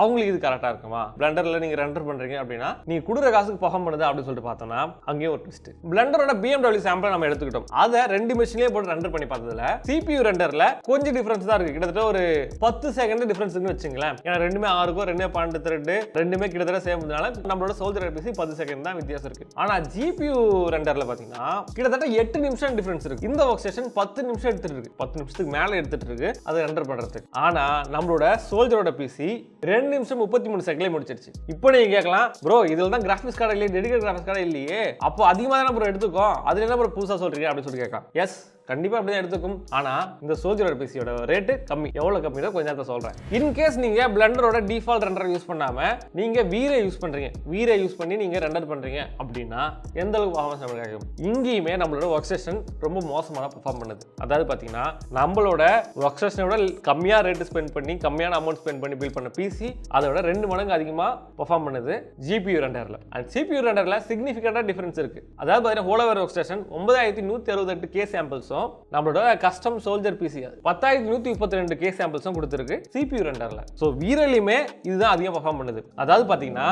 அவங்களுக்கு இது கரெக்டா இருக்குமா? பிளெண்டர்ல நீங்க ரெண்டர் பண்றீங்க அப்படின்னா நீங்க கொடுக்குற காசுக்கு பர்ஃபார்ம் பண்ணுது அப்படின்னு சொல்லிட்டு பார்த்தோம்னா அங்கேயும் ஒரு ட்விஸ்ட். பிளெண்டரோட BMW சாம்பிள் நம்ம எடுத்துக்கிட்டோம். அதை 2 மிஷின்லயே போட்டு ரெண்டர் பண்ணி பார்த்ததுல CPU ரெண்டர்ல கொஞ்சம் டிஃபரன்ஸ் தான் இருக்கு. கிட்டத்தட்ட ஒரு 10 செகண்ட் டிஃபரன்ஸ் இருக்குன்னு வச்சுங்களேன். ஏன்னா ரெண்டுமே 6 ரெண்டுமே 12 த்ரெட் ரெண்டுமே கிட்டத்தட்ட சேம்னால நம்மளோட சோல்ஜர் PC 10 செகண்ட் தான் வித்தியாசம் இருக்கு. ஆனா GPU ரெண்டர்ல பாத்தீங்கன்னா கிட்டத்தட்ட 8 நிமிஷம் டிஃபரன்ஸ் இருக்கு. இந்த ஒர்க் ஸ்டேஷன் 10 நிமிஷம் எடுத்துட்டு இருக்கு, 10 நிமிஷத்துக்கு மேல எடுத்துட்டு இருக்கு அதை ரெண்டர் பண்றதுக்கு. ஆனா நம்மளோட சோல்ஜரோட PC 2 நிமிஷம் 33 செகண்ட்ல முடிச்சிருச்சு. இப்போ நீங்க கேட்கலாம், ப்ரோ இதுல தான் கிராஃபிக்ஸ் கார்டு இல்லையே, டெடிகேட்டட் கிராஃபிக்ஸ் கார்டு இல்லையே, அப்போ அதிகமா தானே ப்ரோ எடுத்துக்கோ, அதுல என்ன ப்ரோ புதுசா சொல்றீங்க அப்படின்னு சொல்லி கேட்கலாம். எஸ், கண்டிப்பா அப்படிதான் எடுத்துக்கும். ஆனா இந்த சோல்ஜரோட பிசியோட ரேட் கம்மி. எவ்வளவு கம்மி தான் கொஞ்ச நேரத்தை சொல்றேன். இன் கேஸ் நீங்க பிளெண்டரோட டிஃபால்ட் ரெண்டர் யூஸ் பண்ணாம நீங்க வீரே யூஸ் பண்றீங்க, வீரே யூஸ் பண்ணி நீங்க ரெண்டர் பண்றீங்க அப்படின்னா எந்த அளவுக்கு பர்ஃபார்மன்ஸ் நமக்கு கிடைக்கும்? இங்கேயுமே நம்மளோட ஒர்க் ஸ்டேஷன் ரொம்ப மோசமா பெர்ஃபார்ம் பண்ணுது. அதாவது பாத்தீங்கன்னா நம்மளோட ஒர்க் ஸ்டேஷனோட கம்மியா ரேட் ஸ்பெண்ட் பண்ணி கம்மியான அமௌண்ட் ஸ்பெண்ட் பண்ணி பில்ட் பண்ண பிசி அதோட 2 மடங்கு அதிகமா பெர்ஃபார்ம் பண்ணுது GPU ரெண்டர்ல. அண்ட் CPU ரெண்டர்ல சிக்னிஃபிகண்டா டிஃபரன்ஸ் இருக்கு. அதாவது பாத்தீங்கன்னா ஹோலோவேர் ஒர்க் ஸ்டேஷன் 9168K சாம்பிள்ஸும் நம்மளோட கஸ்டம் சோல்ஜர் பிசி 10132K சாம்பிள்ஸும் கொடுத்திருக்கு CPU ரெண்டர்ல. சோ வீரலியுமே இதுதான் அதிகம் பெர்ஃபார்ம் பண்ணுது. அதாவது பாத்தீங்கன்னா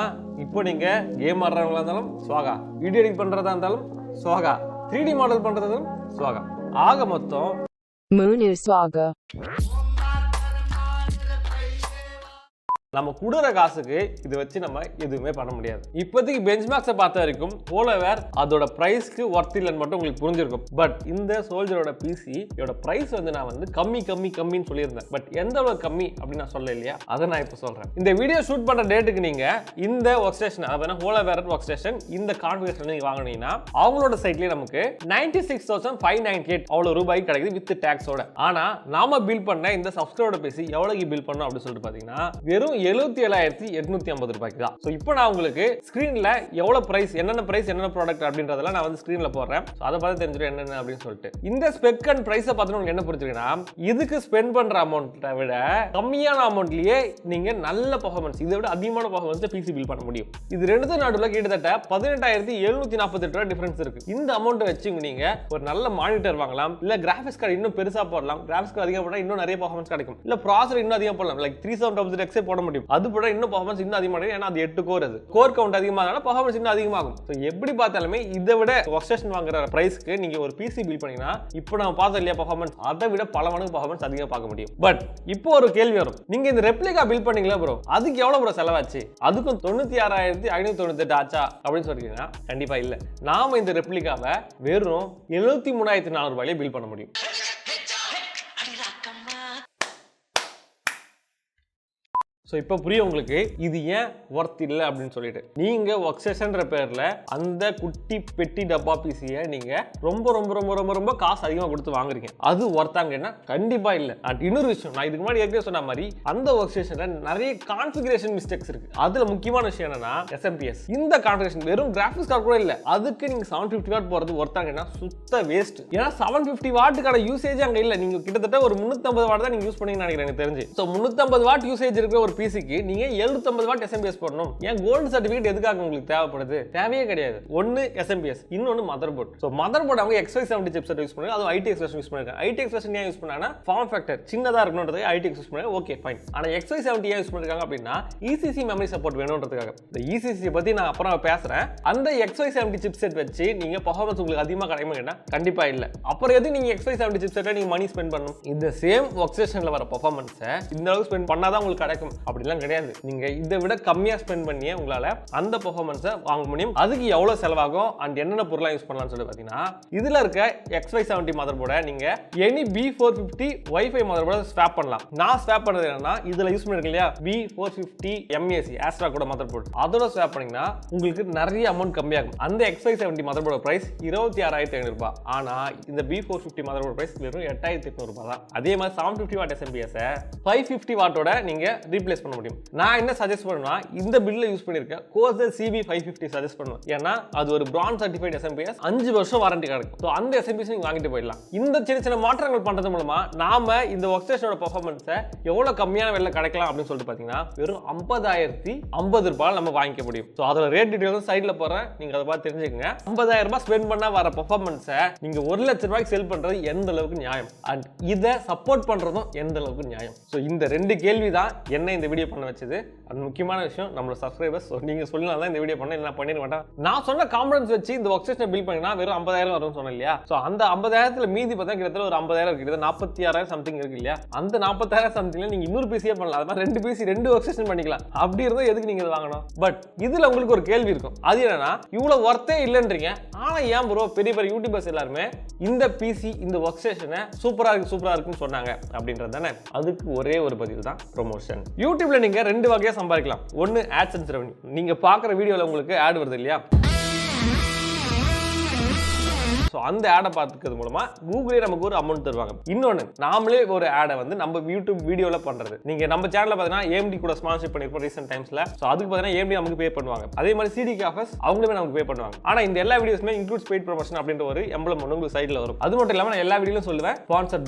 இப்போ நீங்க கேம் ஆடுறவங்களா இருந்தாலும் ஸ்வாகா, வீடியோ எடிட் பண்றதா இருந்தாலும் ஸ்வாகா, 3D மாடல் பண்றதும் ஸ்வாகா, ஆக மொத்தம் Moonu Swaga. நம்ம கொடுற காசுக்கு இது வச்சு நம்ம எதுவுமே பண்ண முடியாது. இப்போதைக்கு பெஞ்ச்மார்க்ஸை பார்த்த வரைக்கும் ஹோலோவேர் அதோட பிரைஸ்க்கு ஒர்த் இல்லைன்னு மட்டும் உங்களுக்கு புரிஞ்சிருக்கும். பட் இந்த சோல்ஜரோட பிசியோட பிரைஸ் வந்து நான் வந்து கம்மின்னு சொல்லியிருந்தேன். பட் எந்த அளவுக்கு கம்மி அப்படின்னு நான் சொல்ல இல்லையா, அதை நான் இப்போ சொல்றேன். இந்த வீடியோ ஷூட் பண்ற டேட்டுக்கு நீங்க இந்த ஒர்க் ஸ்டேஷன், அதாவது ஹோலோவேர் ஒர்க் ஸ்டேஷன் இந்த கான்ஃபிகரேஷன் நீங்க வாங்கினீங்கன்னா அவங்களோட சைட்லயே நமக்கு 96,598 அவ்வளவு ரூபாய்க்கு கிடைக்குது வித் டாக்ஸோட. ஆனா நாம பில் பண்ண இந்த சப்ஸ்கிரைபரோட பிசி எவ்வளவுக்கு பில் பண்ணோம் அப்படின்னு சொல்லிட்டு பாத்தீங்கன்னா வெறும் 77,850 ரூபாய்க்கு தான். சோ இப்போ நான் உங்களுக்கு ஸ்கிரீன்ல எவ்வளவு பிரைஸ், என்னென்ன பிரைஸ், என்னென்ன ப்ராடக்ட் அப்படின்றதெல்லாம் நான் வந்து ஸ்கிரீன்ல போடுறேன். அதை பார்த்து தெரிஞ்சிடும் என்னென்ன அப்படின்னு சொல்லிட்டு. இந்த ஸ்பெக் அண்ட் பிரைஸை பார்த்து உங்களுக்கு என்ன புரிஞ்சுக்கன்னா, இதுக்கு ஸ்பெண்ட் பண்ற அமௌண்ட்டை விட கம்மியான அமௌண்ட்லயே நீங்க நல்ல பெர்ஃபார்மன்ஸ், இதை விட அதிகமான பெர்ஃபார்மன்ஸ் பிசி பில் பண்ண முடியும். இது ரெண்டு நடுவில் கிட்டத்தட்ட 18,748 ரூபாய் டிஃபரன்ஸ் இருக்கு. இந்த அமௌண்ட் வச்சு நீங்க ஒரு நல்ல மானிட்டர் வாங்கலாம், இல்ல கிராஃபிக்ஸ் கார்டு இன்னும் பெருசா போடலாம், கிராஃபிக்ஸ் கார்டு அதிகம் போட்டா இன்னும் நிறைய பெர்ஃபார்மன்ஸ் கிடைக்கும், இல்ல ப்ராசஸர் இன்னும் அதிகம் போடலாம், லைக் 3700X போட முடியும். அது போட இன்னும் பெர்ஃபார்மன்ஸ் இன்னும் அதிகமாக, ஏன்னா அது 8 கோர், அது கோர் கவுண்ட் அதிகமானால பெர்ஃபார்மன்ஸ் இன்னும் அதிகமாகும். ஸோ எப்படி பார்த்தாலுமே இதை விட ஒர்க் ஸ்டேஷன் வாங்குற பிரைஸ்க்கு நீங்க ஒரு பிசி பில் பண்ணீங்கன்னா இப்போ நம்ம பார்த்தோம் இல்லையா பெர்ஃபார்மன்ஸ், அதை விட பல மடங்கு பெர்ஃபார்மன்ஸ் அதிகமாக பார்க்க முடியும். பட் இப்போ ஒரு கேள்வி வரும், நீங்க இந்த ரெப்ளிகா பில் பண்ணீங்களா ப்ரோ, அதுக்கு எவ்வளவு ப்ரோ செலவாச்சு, அதுக்கும் 96,598 ஆச்சா அப்படின்னு சொல்றீங்கன்னா கண்டிப்பா இல்ல. நாம இந்த ரெப்ளிகாவை வெறும் 73,400 ரூபாயிலே பில் பண்ண முடியும். ஸோ இப்போ புரியும் உங்களுக்கு இது ஏன் ஒர்த் இல்லை அப்படின்னு சொல்லிட்டு. நீங்க ஒர்க் ஸ்டேஷன்ற பேர்ல அந்த குட்டி பெட்டி டப்பா பிசியை நீங்க ரொம்ப ரொம்ப ரொம்ப ரொம்ப ரொம்ப காசு அதிகமாக கொடுத்து வாங்குறீங்க, அது ஒர்த்தாங்கன்னா கண்டிப்பா இல்லை. அண்ட் இன்னொரு விஷயம், நான் இதுக்கு முன்னாடி ஏற்கனவே சொன்ன மாதிரி அந்த ஒர்க் ஸ்டேஷன்ல நிறைய கான்ஃபிகரேஷன் மிஸ்டேக்ஸ் இருக்கு. அதுல முக்கியமான விஷயம் என்னன்னா SMPS. இந்த கான்ஃபிகரேஷன் வெறும் கிராஃபிக்ஸ் கார்டு கூட இல்லை, அதுக்கு நீங்க 750 வாட் போறது ஒர்த்தாங்கன்னா சுத்த வேஸ்ட். ஏன்னா 750 வாட்டுக்கான யூசேஜ் அங்க இல்லை. நீங்க கிட்டத்தட்ட ஒரு 350 வாட் தான் நீங்க யூஸ் பண்ணீங்கன்னு நினைக்கிறேன் எனக்கு தெரிஞ்சு. ஸோ 350 வாட் யூசேஜ் இருக்கிற ஒரு பிசிக்கு நீங்க 750 வாட் SMPS போடணும். ஏன் கோல்டு சர்டிபிகேட் எதுக்காக உங்களுக்கு தேவைப்படுது? தேவையே கிடையாது. ஒன்னு SMPS, இன்னொன்னு mother board. So mother board அவங்க XY70 சிப்செட் யூஸ் பண்ணுவாங்க, அது ITX வெர்ஷன் யூஸ் பண்ணுவாங்க. ITX வெர்ஷன் ஏன் யூஸ் பண்ணாங்கன்னா ஃபார்ம் ஃபேக்டர் சின்னதா இருக்கணும்ன்றதுக்கு ITX யூஸ் பண்ணுவாங்க. Okay fine. ஆனா XY70 ஏன் யூஸ் பண்ணிருக்காங்க அப்படின்னா ECC மெமரி சப்போர்ட் வேணும்ன்றதுக்காக. இந்த ECC பத்தி நான் அப்புறம் பேசுறேன். அந்த XY70 சிப்செட் வச்சு நீங்க பெர்ஃபார்மன்ஸ் உங்களுக்கு அதிகமா கிடைக்குமா கேட்டா கண்டிப்பா இல்ல. அப்புறம் எது நீங்க XY70 சிப்செட்டை நீங்க மணி ஸ்பெண்ட் பண்ணணும்? இந்த சேம் ஒர்க் ஸ்டேஷன்ல வர பெர்ஃபார்மன்ஸை இந்த அளவுக்கு ஸ்பெண்ட் பண்ணாதான் உங்களுக்கு கிடைக்கும் அப்படிலாம் கிடையாது. நீங்க இதை விட கம்மியா ஸ்பெண்ட் பண்ணியே உங்களால அந்த பெர்ஃபார்மன்ஸை வாங்க முடியும். அதுக்கு எவ்வளவு செலவாகும் அண்ட் என்னென்ன பொருளா யூஸ் பண்ணலாம்னு சொல்லி பாத்தீங்கன்னா, இதுல இருக்க XY70 மதர் போர்டை நீங்க எனி B450 வைஃபை மதர் போர்டை ஸ்வாப் பண்ணலாம். நான் ஸ்வாப் பண்ணது என்னன்னா, இதுல யூஸ் பண்ணிருக்கேன் இல்லையா B450 MAC ஆஸ்ட்ரா கூட மதர் போர்டு, அதோட ஸ்வாப் பண்ணீங்கன்னா உங்களுக்கு நிறைய அமௌண்ட் கம்மியாகும். அந்த XY70 மதர் போர்டு பிரைஸ் 26,500 ரூபாய். ஆனா இந்த B450 மதர் போர்டு பிரைஸ் வெறும் 8,800 ரூபாய் தான். அதே மாதிரி 750 வாட் SMPS 550 வாட்டோட நீங்க ரீப்ளேஸ் யூட்டிலைஸ் பண்ண முடியும். நான் என்ன சஜஸ்ட் பண்ணுவேன்னா இந்த பில்ல யூஸ் பண்ணிருக்கேன் Corsair CB550 சஜஸ்ட் பண்ணுவேன். ஏன்னா அது ஒரு பிராண்ட் சர்டிஃபைட் SMPS 5 வருஷம் வாரண்டி கிடைக்கும். ஸோ அந்த SMPS நீங்க வாங்கிட்டு போயிடலாம். இந்த சின்ன சின்ன மாற்றங்கள் பண்றது மூலமா நாம இந்த ஒர்க் ஸ்டேஷனோட பெர்ஃபார்மன்ஸை எவ்வளவு கம்மியான விலையில கிடைக்கலாம் அப்படின்னு சொல்லிட்டு பாத்தீங்கன்னா வெறும் 50,050 ரூபாய் நம்ம வாங்கிக்க முடியும். ஸோ அதோட ரேட் டீடைல்ஸ் சைட்ல போறேன், நீங்க அதை பார்த்து தெரிஞ்சுக்கங்க. 50,000 ரூபாய் ஸ்பெண்ட் பண்ணா வர பெர்ஃபார்மன்ஸை நீங்க 1 லட்சம் ரூபாய்க்கு செல் பண்றது எந்த அளவுக்கு நியாயம், அண்ட் இதை சப்போர்ட் பண்றதும் எந்த அளவுக்கு நியாயம். ஸோ இந்த 2 கேள்வி தான் என்ன இந்த வீடியோ பண்ண வச்சது. அது முக்கியமான விஷயம் நம்மளோட சப்ஸ்கிரைபர்ஸ். நீங்க சொல்லினா தான் இந்த வீடியோ பண்ண, இல்லை பண்ணிட மாட்டேன். நான் சொன்ன காம்பனன்ஸ் வச்சு இந்த ஒர்க் ஸ்டேஷனை பில்ட் பண்ணினா வெறும் 50,000 வரும்னு சொன்னேன் இல்லையா? ஸோ அந்த 50,000 மீதி பார்த்தா கிட்டத்தட்ட ஒரு 50,000 இருக்கு, 46,000 சம்திங் இருக்கு இல்லையா? அந்த 40,000 சம்திங்ல நீங்க இன்னொரு பிசியே பண்ணலாம். அது மாதிரி 2 பிசி 2 ஒர்க் ஸ்டேஷன் பண்ணிக்கலாம். அப்படி இருந்தா எதுக்கு நீங்க வாங்கணும்? பட் இதுல உங்களுக்கு ஒரு கேள்வி இருக்கும். அது என்னன்னா இவ்வளவு ஒர்த்தே இல்லைன்றீங்க, ஆனா ஏன் ப்ரோ பெரிய பெரிய யூடியூபர்ஸ் எல்லாருமே இந்த பிசி இந்த ஒர்க் ஸ்டேஷனை சூப்பரா இருக்குன்னு சொன்னாங்க அப்படின்றது தானே? அதுக்கு ஒரே ஒரு பதில் தான் ப்ரொமோஷன். யூடியூப்ல நீங்க 2 வகையா சம்பாதிக்கலாம். ஒன்னு AdSense ரெவென்யூ. நீங்க பாக்குற வீடியோல உங்களுக்கு ஆட் வருது இல்லையா? ஸோ அந்த ஆடை பார்த்துக்கிறது மூலமா கூகுளே நமக்கு ஒரு அமௌண்ட் தருவாங்க. இன்னொன்று நாமளே ஒரு ஆடை வந்து நம்ம யூடியூப் வீடியோவில் பண்றது. நீங்க நம்ம சேனலில் பார்த்தீங்கன்னா AMD கூட ஸ்பான்சர் பண்ணிருப்போம் ரீசென்ட் டைம்ஸ்ல. ஸோ அதுக்கு பார்த்தீங்கன்னா AMD நமக்கு பே பண்ணுவாங்க. அதே மாதிரி CD Cafes அவங்களுமே நமக்கு பே பண்ணுவாங்க. ஆனால் இந்த எல்லா வீடியோஸுமே இன்க்ளூட்ஸ் பெய்ட் ப்ரொமோஷன் அப்படின்ற ஒரு எம்பளம் ஒன்று உங்களுக்கு சைடில் வரும். அது மட்டும் இல்லாமல் நான் எல்லா வீடியோலும் சொல்லுவேன் sponsored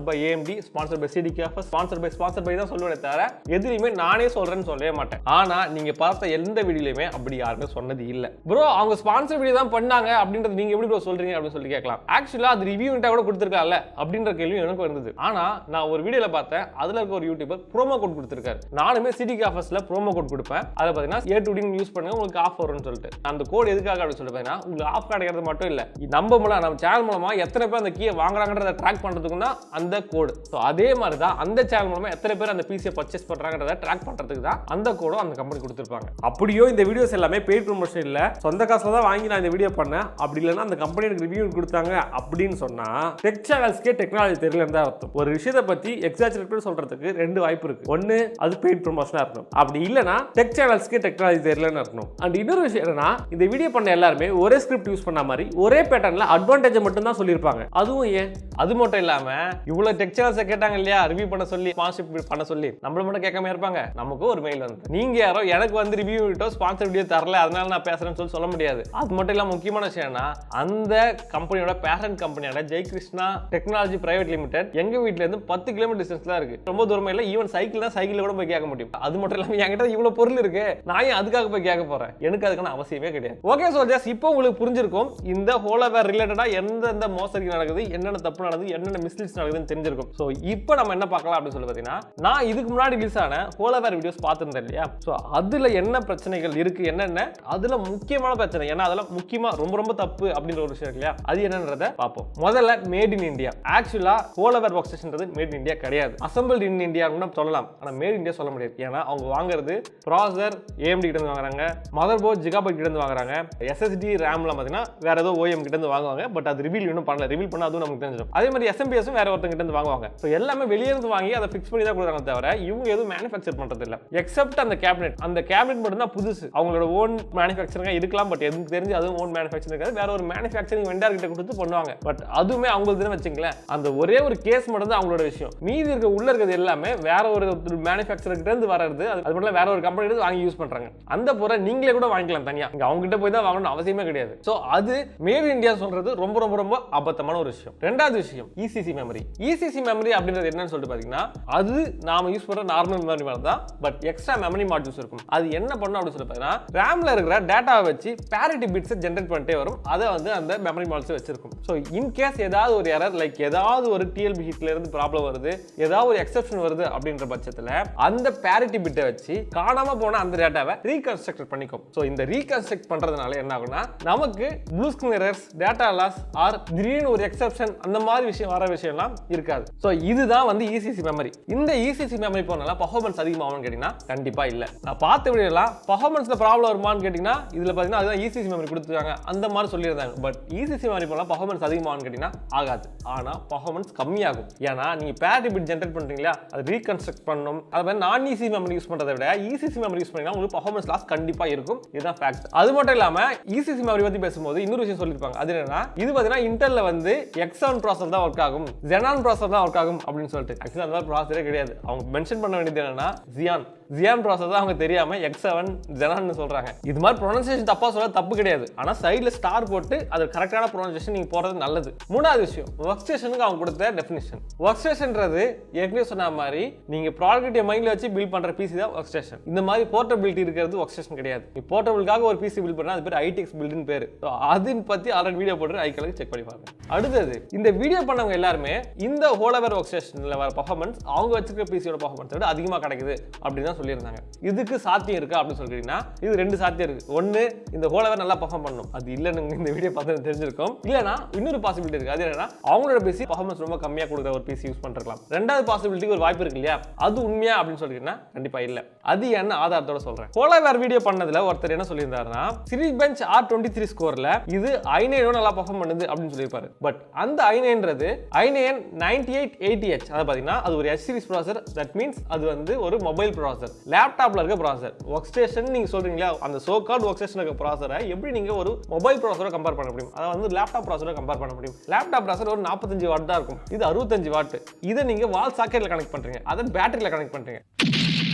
by AMD, sponsored by CD Cafes, sponsored by தான் சொல்லுவேன் தவிர எதுலையுமே நானே சொல்றேன்னு சொல்லவே மாட்டேன். ஆனா நீங்க பார்த்த எந்த வீடியோலையுமே அப்படி யாருமே சொன்னது இல்லை. ப்ரோ அவங்க ஸ்பான்சர் வீடியோ தான் பண்ணாங்க அப்படின்றது நீங்க எப்படி சொல்றீங்க அப்படின்னு சொல்லி கேட்கலாம். ஆக்சுவலா அது ரிவ்யூ கூட கொடுத்திருக்கால அப்படின்ற கேள்வி எனக்கு வந்தது. ஆனா நான் ஒரு வீடியோல பார்த்தேன், அதுல இருக்க ஒரு யூடியூபர் ப்ரோமோ கோட் கொடுத்திருக்காரு. நானுமே CD Cafesல ப்ரோமோ கோட் கொடுப்பேன். அதை பார்த்தீங்கன்னா A2D யூஸ் பண்ணுங்க உங்களுக்கு ஆஃப் வரும்னு சொல்லிட்டு. அந்த கோட் எதுக்காக அப்படின்னு சொல்லிட்டு பார்த்தீங்கன்னா உங்களுக்கு ஆஃப் கிடைக்கிறது மட்டும் இல்ல, நம்ம சேனல் மூலமா எத்தனை பேர் அந்த கீயை வாங்குறாங்கன்றத ட்ராக் பண்றதுக்கு தான் அந்த கோடு. ஸோ அதே மாதிரி தான் அந்த சேனல் மூலமா எத்தனை பேர் அந்த பிசியை பர்ச்சேஸ் பண்றாங்கன்றத ட்ராக் பண்றதுக்கு தான் அந்த கோடும் அந்த கம்பெனி கொடுத்திருப்பாங்க. அப்படியோ இந்த வீடியோஸ் எல்லாமே பெய்ட் ப்ரொமோஷன் இல்ல, சொந்த காசுல தான் வாங்கி நான் இந்த வீடியோ பண்ணேன். அப்படி இல்லைன்னா அந்த கம்பெனி எனக்கு ரிவ்யூ கொடுத்தாங்க அப்படின்னு சொன்னா டெக் சேனல்ஸ்க்கே டெக்னாலஜி தெரியலன்னு தான் அர்த்தம். ஒரு விஷயத்தை பத்தி எக்ஸாஜரேட்டட் சொல்றதுக்கு 2 வாய்ப்பு இருக்கு. ஒன்னு அது பெய்ட் ப்ரொமோஷனா இருக்கணும், அப்படி இல்லனா டெக் சேனல்ஸ்க்கே டெக்னாலஜி தெரியலன்னு இருக்கணும். அண்ட் இன்னொரு விஷயம் என்னன்னா இந்த வீடியோ பண்ண எல்லாருமே ஒரே ஸ்கிரிப்ட் யூஸ் பண்ண மாதிரி ஒரே பேட்டர்ன்ல அட்வான்டேஜ் மட்டும் தான் சொல்லியிருப்பாங்க. அதுவும் ஏன்? அது மட்டும் இல்லாம இவ்வளவு டெக் சேனல்ஸ் கேட்டாங்க இல்லையா ரிவ்யூ பண்ண சொல்லி, ஸ்பான்சர்ஷிப் பண்ண சொல்லி, நம்மள மட்டும் கேட்காம இருப்பாங்க. நமக்கு ஒரு மெயில் வந்து நீங்க யாரோ எனக்கு வந்து ரிவ்யூ விட்டோ ஸ்பான்சர் வீடியோ தரல அதனால நான் பேசுறேன்னு சொல்ல முடியாது. அது மட்டும் இல்லாம முக்கியமான விஷயம்னா அந்த கம்பெனியோட பேரண்ட் கம்பெனியான Jai Krishna technology private limited எங்க வீட்ல இருந்து 10 கிலோமீட்டர் டிஸ்டன்ஸ்ல இருக்கு. ரொம்ப தூரமா இல்ல, ஈவன் சைக்கிள் கூட போய் கேட்க முடியும். அது மட்டும் இல்லாம என்கிட்ட இவ்வளவு பொருள் இருக்கு, நான் ஏன் அதுக்காக போய் கேட்க போறேன்? எனக்கு அதுக்கான அவசியமே கிடையாது. ஓகே சோல்ஜர்ஸ், இப்போ உங்களுக்கு புரிஞ்சிருக்கும் இந்த ஹோலோவேர் ரிலேட்டடா எந்தெந்த மோசடி நடக்குது, என்னென்ன தப்பு நடக்குது, என்னென்ன மிஸ்லீட்ஸ் நடக்குதுன்னு தெரிஞ்சிருக்கும். சோ இப்போ நம்ம என்ன பார்க்கலாம் அப்படின்னு சொல்லி பாத்தீங்கன்னா, நான் இதுக்கு முன்னாடி ரிலீஸ் ஆன ஹோலோவேர் வீடியோஸ் பார்த்திருந்தேன் இல்லையா? சோ அதுல என்ன பிரச்சனைகள் இருக்கு, என்னென்ன அதுல முக்கியமான பிரச்சனை, ஏன்னா அதெல்லாம் முக்கியமா ரொம்ப ரொம்ப தப்பு அப்படின்ற ஒரு விஷயம் இல்லையா? அது என்னன்றத பார்ப்போம். முதல்ல மேட் இன் இந்தியா. ஆக்சுவலா ஹோலோவேர் ஒர்க் ஸ்டேஷன்றது மேட் இன் இந்தியா கிடையாது, அசம்பிள்ட் இன் இந்தியா சொல்லலாம். ஆனா மேட் இந்தியா சொல்ல முடியாது. ஏன்னா அவங்க வாங்குறது ப்ராசஸர் AMD கிட்ட இருந்து வாங்குறாங்க, மதர் போர்ட் ஜிகாபைட் கிட்ட இருந்து வாங்குறாங்க, SSD RAM-லாம் பாத்தீங்கன்னா வேற ஏதோ OEM கிட்ட இருந்து வாங்குவாங்க. பட் அது ரிவீல் இன்னும் பண்ணல, ரிவீல் பண்ணா அதுவும் நமக்கு தெரிஞ்சிடும். அதே மாதிரி SMPS-ம் வேற ஒருத்தங்க கிட்ட இருந்து வாங்குவாங்க. சோ எல்லாமே வெளியே இருந்து வாங்கி அதை ஃபிக்ஸ் பண்ணி தான் கொடுக்குறாங்க தவிர இவங்க எதுவும் மேனுஃபேக்சர் பண்றது இல்ல. எக்ஸப்ட் அந்த கேபினெட் மட்டும் தான் புதுசு. அவங்களோட ஓன் மேனுஃபேக்சரிங்கா இருக்கலாம். பட் எனக்கு தெரிஞ்சு அதுவும் ஓன் மேனுஃபேக்சரிங் இருக்காது, வேற ஒரு மேனுஃபேக்சரிங் வெண்டர் கிட்ட கொடுத்து பண்ணுவாங்க. பட் அதுவுமே அவங்களுக்கு வச்சுங்களேன், அந்த ஒரே ஒரு கேஸ் மட்டும் தான் அவங்களோட விஷயம். மீதி இருக்க உள்ள இருக்கிறது எல்லாமே வேற ஒரு மேனுஃபேக்சரர் கிட்ட இருந்து வரது. அது மட்டும் வேற ஒரு கம்பெனி இருந்து வாங்கி யூஸ் பண்றாங்க. அந்த பொருளை நீங்களே கூட வாங்கிக்கலாம் தனியா, இங்க அவங்க கிட்ட போய் தான் வாங்கணும் அவசியமே கிடையாது. சோ அது மேட் இன் இந்தியா சொல்றது ரொம்ப ரொம்ப ரொம்ப அபத்தமான ஒரு விஷயம். ரெண்டாவது விஷயம் ECC மெமரி. ECC மெமரி அப்படின்றது என்னன்னு சொல்லிட்டு பாத்தீங்கன்னா, அது நாம யூஸ் பண்ற நார்மல் மெமரி மாதிரி தான், பட் எக்ஸ்ட்ரா மெமரி மாடியூல்ஸ் இருக்கும். அது என்ன பண்ணும் அப்படின்னு சொல்லி பாத்தீங்கன்னா, RAM-ல இருக்கிற டேட்டாவை வச்சு parity bits ஜெனரேட் பண்ணிட்டே வரும். அதை வந்து அந்த மெமரி மாடியூல்ஸ் வச்சிருக்கும். சோ இன் கேஸ் ஏதாவது ஒரு எரர், லைக் ஏதாவது ஒரு TLB ஹிட்ல இருந்து ப்ராப்ளம் வருது, ஏதாவது ஒரு எக்ஸெப்ஷன் வருது அப்படின்ற பட்சத்துல அந்த parity bit-ஐ வச்சு காணாம போன அந்த டேட்டாவை ரீகன்ஸ்ட்ரக்ட் பண்ணிக்கும். சோ இந்த ரீகன்ஸ்ட்ரக்ட் பண்றதுனால என்ன ஆகும்னா, நமக்கு blue screen errors, data loss or திடீர்னு ஒரு எக்ஸெப்ஷன் அந்த மாதிரி வர விஷயம்லாம் இருக்காது. சோ இதுதான் வந்து ECC மெமரி. இந்த ECC மெமரி போனால பெர்ஃபார்மன்ஸ் அதிகமாகும்னு கேட்டீங்கன்னா கண்டிப்பா இல்ல. நான் பார்த்த வீடியோல பெர்ஃபார்மன்ஸ்ல ப்ராப்ளம் வருமான்னு கேட்டீங்கன்னா இதுல பாத்தீங்கன்னா அதுதான் ECC மெமரி கொடுத்துருக்காங்க அந்த மாதிரி சொல்லியிருந்தாங்க. பட் ECC மெமரி போனால் பர்ஃபார்மன்ஸ் அதிகமாகும்னு கேட்டிங்கன்னா ஆகாது. ஆனால் பர்ஃபார்மன்ஸ் கம்மியாகும். ஏன்னா நீங்கள் பேரிட்டி பிட் ஜென்ரேட் பண்ணுறீங்களா, அது ரீகன்ஸ்ட்ரக்ட் பண்ணணும். அது மாதிரி நான் ECC மெமரி யூஸ் பண்ணுறதை விட ECC மெமரி யூஸ் பண்ணிங்கன்னா உங்களுக்கு பர்ஃபார்மன்ஸ் லாஸ் கண்டிப்பாக இருக்கும். இதுதான் ஃபேக்ட். அது மட்டும் இல்லாமல் ECC மெமரி பற்றி பேசும்போது இன்னொரு விஷயம் சொல்லியிருப்பாங்க. அது என்னன்னா, இது பார்த்தீங்கன்னா இன்டெல்ல வந்து X7 ப்ராசர் தான் ஒர்க் ஆகும், Xenon ப்ராசர் தான் ஒர்க் ஆகும் அப்படின்னு சொல்லிட்டு. ஆக்சுவலாக அந்த ப்ராசரே கிடையாது. அவங்க மென்ஷன் பண்ண வேண்டியது என்னன்னா Xeon ப்ராசர் தான் அவங்க தெரியாம X7 Xenon சொல்றாங்க. இது மாதிரி ப்ரொனன்சியேஷன் தப்பா சொல்ல தப்பு கிடையாது. ஆனா சைடுல ஸ்டார் போட்டு அது கரெக்டான ப்ரொனன்சியேஷன் நீங்க போறது நல்லது. மூணாவது விஷயம், ஒர்க் ஸ்டேஷனுக்கு அவங்க கொடுத்த டெஃபினிஷன். ஒர்க் ஸ்டேஷன்ன்றது ஏற்கனவே சொன்ன மாதிரி நீங்க ப்ராடக்ட் மைண்ட்ல வச்சு பில்ட் பண்ற பிசி தான் ஒர்க் ஸ்டேஷன். இந்த மாதிரி போர்ட்டபிலிட்டி இருக்கிறது ஒர்க் ஸ்டேஷன் கிடையாது. நீ போர்ட்டபிளுக்காக ஒரு பிசி பில்ட் பண்ணா அது பேர் ITX பில்ட்னு பேரு. அதன் பத்தி ஆல்ரெடி வீடியோ போட்டு ஐக்கலுக்கு செக் பண்ணி பாருங்க. அடுத்தது, இந்த வீடியோ பண்ணவங்க எல்லாருமே இந்த ஹோலோவேர் ஒர்க் ஸ்டேஷன்ல வர பர்ஃபார்மன்ஸ் அவங்க வச்சிருக்க பிசியோட பர்ஃபார்மன்ஸ் விட அதிகமா கிடைக்குது அப்படின்னு தான் சொல்லியிருந்தாங்க. இதுக்கு சாத்தியம் இருக்கா அப்படின்னு சொல்லிட்டீங்கன்னா இது ரெண்டு சாத்தியம் இருக்கு. ஒன்னு, இந்த ஹோலோவேர் நல்லா பர்ஃபார்ம் பண்ணணும். அது இல்லைன்னு இந்த வீடியோ பார்த்து தெரிஞ்சிருக்கும். இல்லைன்னா இன்னொரு பாசிபிலிட்டி இருக்கு. அது என்னன்னா அவங்களோட பிசி பர்ஃபார்மன்ஸ் ரொம்ப கம்மியா கொடுக்குற ஒரு பிசி யூஸ் பண்ணிருக்கலாம். ரெண்டாவது பாசிபிலிட்டிக்கு ஒரு வாய்ப்பு இருக்கு இல்லையா, அது உண்மையா அப்படின்னு சொல்லிட்டீங்கன்னா கண்டிப்பா இல்ல. அது என்ன ஆதாரத்தோட சொல்றேன். ஹோலோவேர் வீடியோ பண்ணதுல ஒருத்தர் என்ன சொல்லியிருந்தாருன்னா, Cinebench R23 ஸ்கோர்ல இது i9 நல்லா பர்ஃபார்ம் பண்ணுது அப்படின்னு சொல்லியிருப்பாரு. பட் அந்த i9ன்றது i9 9880H, அதை பாத்தீங்கன்னா அது ஒரு H சீரிஸ் ப்ராசர். தட் மீன்ஸ் அது வந்து ஒரு மொபைல் ப்ராசர், லேப்டாப்ல இருக்க ப்ராசர். ஒர்க் ஸ்டேஷன் நீங்க சொல்றீங்களா, அந்த சோ கால்ட் ஒர்க் ஸ்டேஷன் இருக்க ப்ராசரை எப்படி நீங்க ஒரு மொபைல் ப்ராசரோட கம்பேர் பண்ண முடியும்? அதை வந்து லேப்டாப் ப்ராசரோட கம்பேர் பண்ண முடியும். லேப்டாப் ப்ராசர் ஒரு 45 வாட் தான் இருக்கும், இது 65 வாட். இதை நீங்க வால் சாக்கெட்ல கனெக்ட் பண்றீங்க, அதை பேட்டரியில கனெக்ட் பண்றீங்க.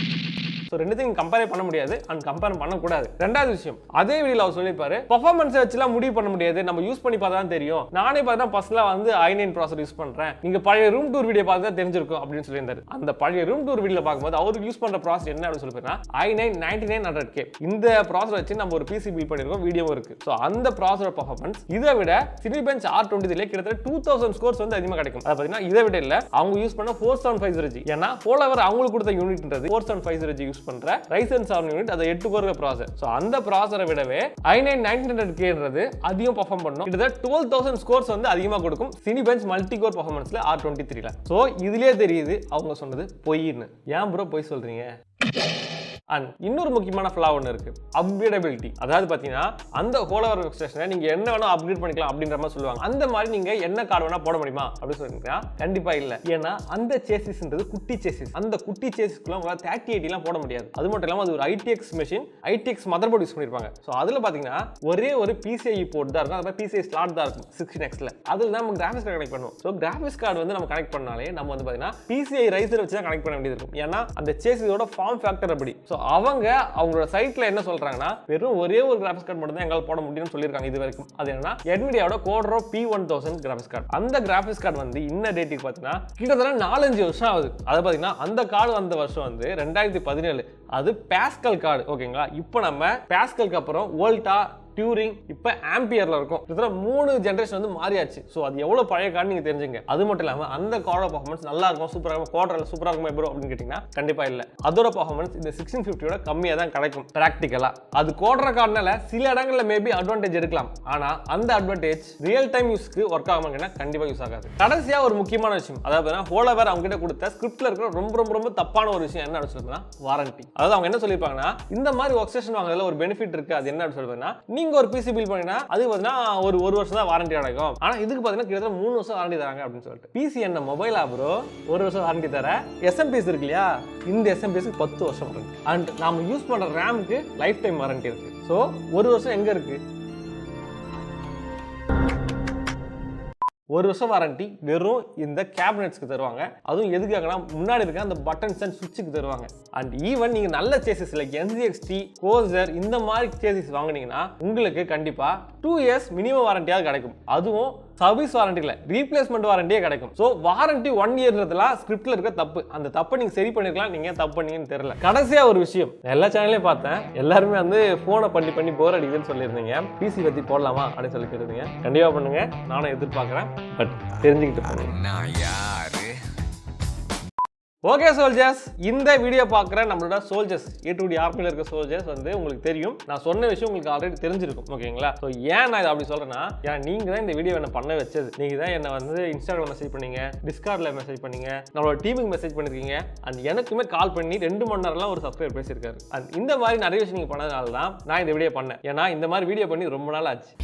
ஸோ ரெண்டுத்தையும் கம்பேர் பண்ண முடியாது அண்ட் கம்பேர் பண்ணக்கூடாது. ரெண்டாவது விஷயம், அதே வீடியோவில் அவர் சொல்லியிருப்பாரு, பர்ஃபார்மன்ஸை வச்சுலாம் முடிவு பண்ண முடியாது, நம்ம யூஸ் பண்ணி பார்த்தா தான் தெரியும். நானே பார்த்தா பர்சனலாக வந்து i9 ப்ராசர் யூஸ் பண்ணுறேன், நீங்கள் பழைய ரூம் டூர் வீடியோ பார்த்து தான் தெரிஞ்சிருக்கும் அப்படின்னு சொல்லியிருந்தாரு. அந்த பழைய ரூம் டூர் வீடியோ பார்க்கும்போது அவருக்கு யூஸ் பண்ணுற ப்ராசர் என்ன அப்படின்னு சொல்லியிருந்தா i9 9900K. இந்த ப்ராசர் வச்சு நம்ம ஒரு பிசி பில்ட் பண்ணியிருக்கோம், வீடியோவும் இருக்கு. ஸோ அந்த ப்ராசரோட பர்ஃபார்மன்ஸ் இதை விட Cinebench R23 கிட்டத்தட்ட 2000 ஸ்கோர்ஸ் வந்து அதிகமாக கிடைக்கும். அதை பார்த்தீங்கன்னா இதை விட இல்லை, அவங்க யூஸ் பண்ண 4750G. ஏன்னா ஹோலோவேர் அவங்களுக்கு கொடுத்த யூனிட்ன்றது 4750G யூஸ் பண்ற Ryzen 7 யூனிட், அது 8 கோர் ப்ராசர். சோ அந்த ப்ராசரை விடவே i9 9900Kன்றது அதிகம் பெர்ஃபார்ம் பண்ணும். கிட்டத்தட்ட 12000 ஸ்கோர்ஸ் வந்து அதிகமா கொடுக்கும் Cinebench மல்டி கோர் பெர்ஃபார்மன்ஸ்ல R23ல. சோ இதுலயே தெரியுது அவங்க சொன்னது பொய்ன்னு. ஏன் ப்ரோ பொய் சொல்றீங்க? அண்ட் இன்னொரு முக்கியமான ஃப்ளா ஒன்று இருக்கு, அப்கிரேடபிலிட்டி. அதாவது பார்த்தீங்கன்னா அந்த ஹோலோவேர் ஒர்க் ஸ்டேஷனை நீங்க என்ன வேணா அப்கிரேட் பண்ணிக்கலாம் அப்படின்ற மாதிரி சொல்லுவாங்க. அந்த மாதிரி நீங்க என்ன கார்டு வேணா போட முடியுமா அப்படின்னு சொல்றீங்கன்னா கண்டிப்பா இல்ல. ஏன்னா அந்த சேசிஸ்ன்றது குட்டி சேசிஸ். அந்த குட்டி சேசிஸ்க்குள்ள உங்களால் 3080 போட முடியாது. அது மட்டும் இல்லாமல் அது ஒரு ITX machine, ITX mother board use பண்ணிருப்பாங்க. ஸோ அதில் பார்த்தீங்கன்னா ஒரே ஒரு PCIe போர்ட் தான் இருக்கும், அது PCIe ஸ்லாட் தான் இருக்கும் 16Xல. அதில் தான் நம்ம கிராஃபிக்ஸ் கார்டு கனெக்ட் பண்ணுவோம். ஸோ கிராஃபிக்ஸ் கார்டு வந்து நம்ம கனெக்ட் பண்ணாலே நம்ம வந்து பார்த்தீங்கன்னா PCI ரைசர் வச்சு தான் கனெக்ட் பண்ண வேண்டியது இருக்கும். ஏன்னா அந்த சேசிஸோட ஃபார்ம் ஃபேக்டர் அப்படி. ஸோ அவங்களோட சைட்ல என்ன சொல்றாங்கன்னா வெறும் ஒரே ஒரு கிராபிக்ஸ் கார்டு மட்டும் தான் எங்களால் போட முடியும்னு சொல்லியிருக்காங்க இது வரைக்கும். அது என்னன்னா Nvidiaவோட Quadro P1000 கிராபிக்ஸ் கார்டு. அந்த கிராபிக்ஸ் கார்டு வந்து இன்ன டேட்டுக்கு பார்த்தீங்கன்னா கிட்டத்தட்ட 4-5 வருஷம் ஆகுது. அதை பார்த்தீங்கன்னா அந்த கார்டு வந்த வருஷம் வந்து 2017. அது பாஸ்கல் கார்டு, ஓகேங்களா? இப்போ நம்ம பாஸ்கலுக்கு அப்புறம் வோல்டா, டியூரிங், இப்போ ஆம்பியர்ல இருக்கும். கிட்டத்தட்ட 3 ஜெனரேஷன் வந்து மாறியாச்சு. ஸோ அது எவ்வளவு பழைய கார்டு நீங்க தெரிஞ்சுங்க. அது மட்டும் இல்லாமல் அந்த கார்டோட பர்ஃபார்மன்ஸ் நல்லா இருக்கும், சூப்பராக இருக்கும். குவாட்ரல் சூப்பராக இருக்கும் ப்ரோ அப்படின்னு கேட்டீங்கன்னா கண்டிப்பா இல்லை. அதோட பர்ஃபார்மன்ஸ் இந்த 1650யோட கம்மியாக தான் கிடைக்கும் பிராக்டிக்கலா. அது குவாட்ரல் கார்டுனால சில இடங்களில் மேபி அட்வான்டேஜ் இருக்கலாம். ஆனா அந்த அட்வான்டேஜ் ரியல் டைம் யூஸ்க்கு ஒர்க் ஆகாம கண்டிப்பா யூஸ் ஆகாது. கடைசியா ஒரு முக்கியமான விஷயம், அதாவது ஹோலோவேர் அவங்க கிட்ட கொடுத்த ஸ்கிரிப்ட்ல இருக்கிற ரொம்ப ரொம்ப ரொம்ப தப்பான ஒரு விஷயம் என்ன அப்படின்னு சொல்லுன்னா வாரண்டி. அதாவது அவங்க என்ன சொல்லியிருப்பாங்கன்னா இந்த மாதிரி ஒர்க் ஸ்டேஷன் வாங்குறதுல ஒரு பெனிஃபிட் இருக்கு. அது என்ன அப்படின்னு சொல்லுவாங்கன்னா நீங்க ஒரு பிசி பில்ட் பண்ணினா அது பார்த்தீங்கன்னா ஒரு வருஷம் தான் வாரண்டி கிடைக்கும். ஆனா இதுக்கு பார்த்தீங்கன்னா கிட்டத்தட்ட 3 வருஷம் வாரண்டி தராங்க அப்படின்னு சொல்லிட்டு. பிசி என்ன மொபைலா ப்ரோ 1 வருஷம் வாரண்டி தர? எஸ்எம்பிஎஸ் இருக்கு இல்லையா, இந்த எஸ்எம்பிஎஸ்க்கு 10 வருஷம் வாரண்டி. அண்ட் நாம யூஸ் பண்ற ரேமுக்கு லைஃப் டைம் வாரண்டி இருக்கு. ஸோ 1 வருஷம் எங்க இருக்கு? 1 வருஷம் வாரண்டி வெறும் இந்த கேபினெட்ஸ்க்கு தருவாங்க. அதுவும் எதுக்காகனா முன்னாடி இருக்க அந்த பட்டன்ஸ் அண்ட் சுவிட்சுக்கு தருவாங்க. அண்ட் ஈவன் நீங்க நல்ல சேசிஸ் லைக் NZXT, கோசர் இந்த மாதிரி சேசிஸ் வாங்குனீங்கன்னா உங்களுக்கு கண்டிப்பா 2 இயர்ஸ் மினிமம் வாரண்டியாவது கிடைக்கும். அதுவும் சர்வீஸ் வாரண்டி இல்ல, ரீப்ளேஸ்மெண்ட் வாரண்டியே கிடைக்கும். சோ வாரண்டி 1 இயர்ன்றதுலாம் ஸ்கிரிப்ட்ல இருக்க தப்பு. அந்த தப்பை நீங்க சரி பண்ணிருக்கலாம், நீங்க தப்பு பண்ணீங்கன்னு தெரியல. கடைசியா ஒரு விஷயம், எல்லா சேனல்லையும் பார்த்தேன், எல்லாருமே வந்து போனை பண்ணி போர் அடிக்குதுன்னு சொல்லியிருந்தீங்க. பிசி பத்தி போடலாமா அப்படின்னு சொல்லி கேட்டுருந்தீங்க. கண்டிப்பா பண்ணுங்க, நானும் எதிர்பார்க்கிறேன். பட் தெரிஞ்சுக்கிட்டு பண்ணுங்க. ஓகே சோல்ஜர்ஸ், இந்த வீடியோ பார்க்குற நம்மளோட சோல்ஜர்ஸ் A2D ஆர்மியில் இருக்க சோல்ஜர்ஸ் வந்து உங்களுக்கு தெரியும், நான் சொன்ன விஷயம் உங்களுக்கு ஆல்ரெடி தெரிஞ்சிருக்கும், ஓகேங்களா? ஸோ ஏன் நான் இதை அப்படி சொல்கிறேன்னா, ஏன்னா நீங்கள் தான் இந்த வீடியோ என்ன பண்ண வச்சது. நீங்கள் தான் என்னை வந்து இன்ஸ்டாகிராம் மெசேஜ் பண்ணீங்க, டிஸ்கார்டில் மெசேஜ் பண்ணீங்க, நம்மளோட டீமுக்கு மெசேஜ் பண்ணியிருக்கீங்க. அண்ட் எனக்குமே கால் பண்ணி 2 மணி நேரம்லாம் ஒரு சப்ஸ்கிரைபர் பேசியிருக்காரு. அண்ட் இந்த மாதிரி நிறைய விஷயம் நீங்கள் பண்ணதுனால தான் நான் இந்த வீடியோ பண்ணேன். ஏன்னா இந்த மாதிரி வீடியோ பண்ணி ரொம்ப நாள் ஆச்சு.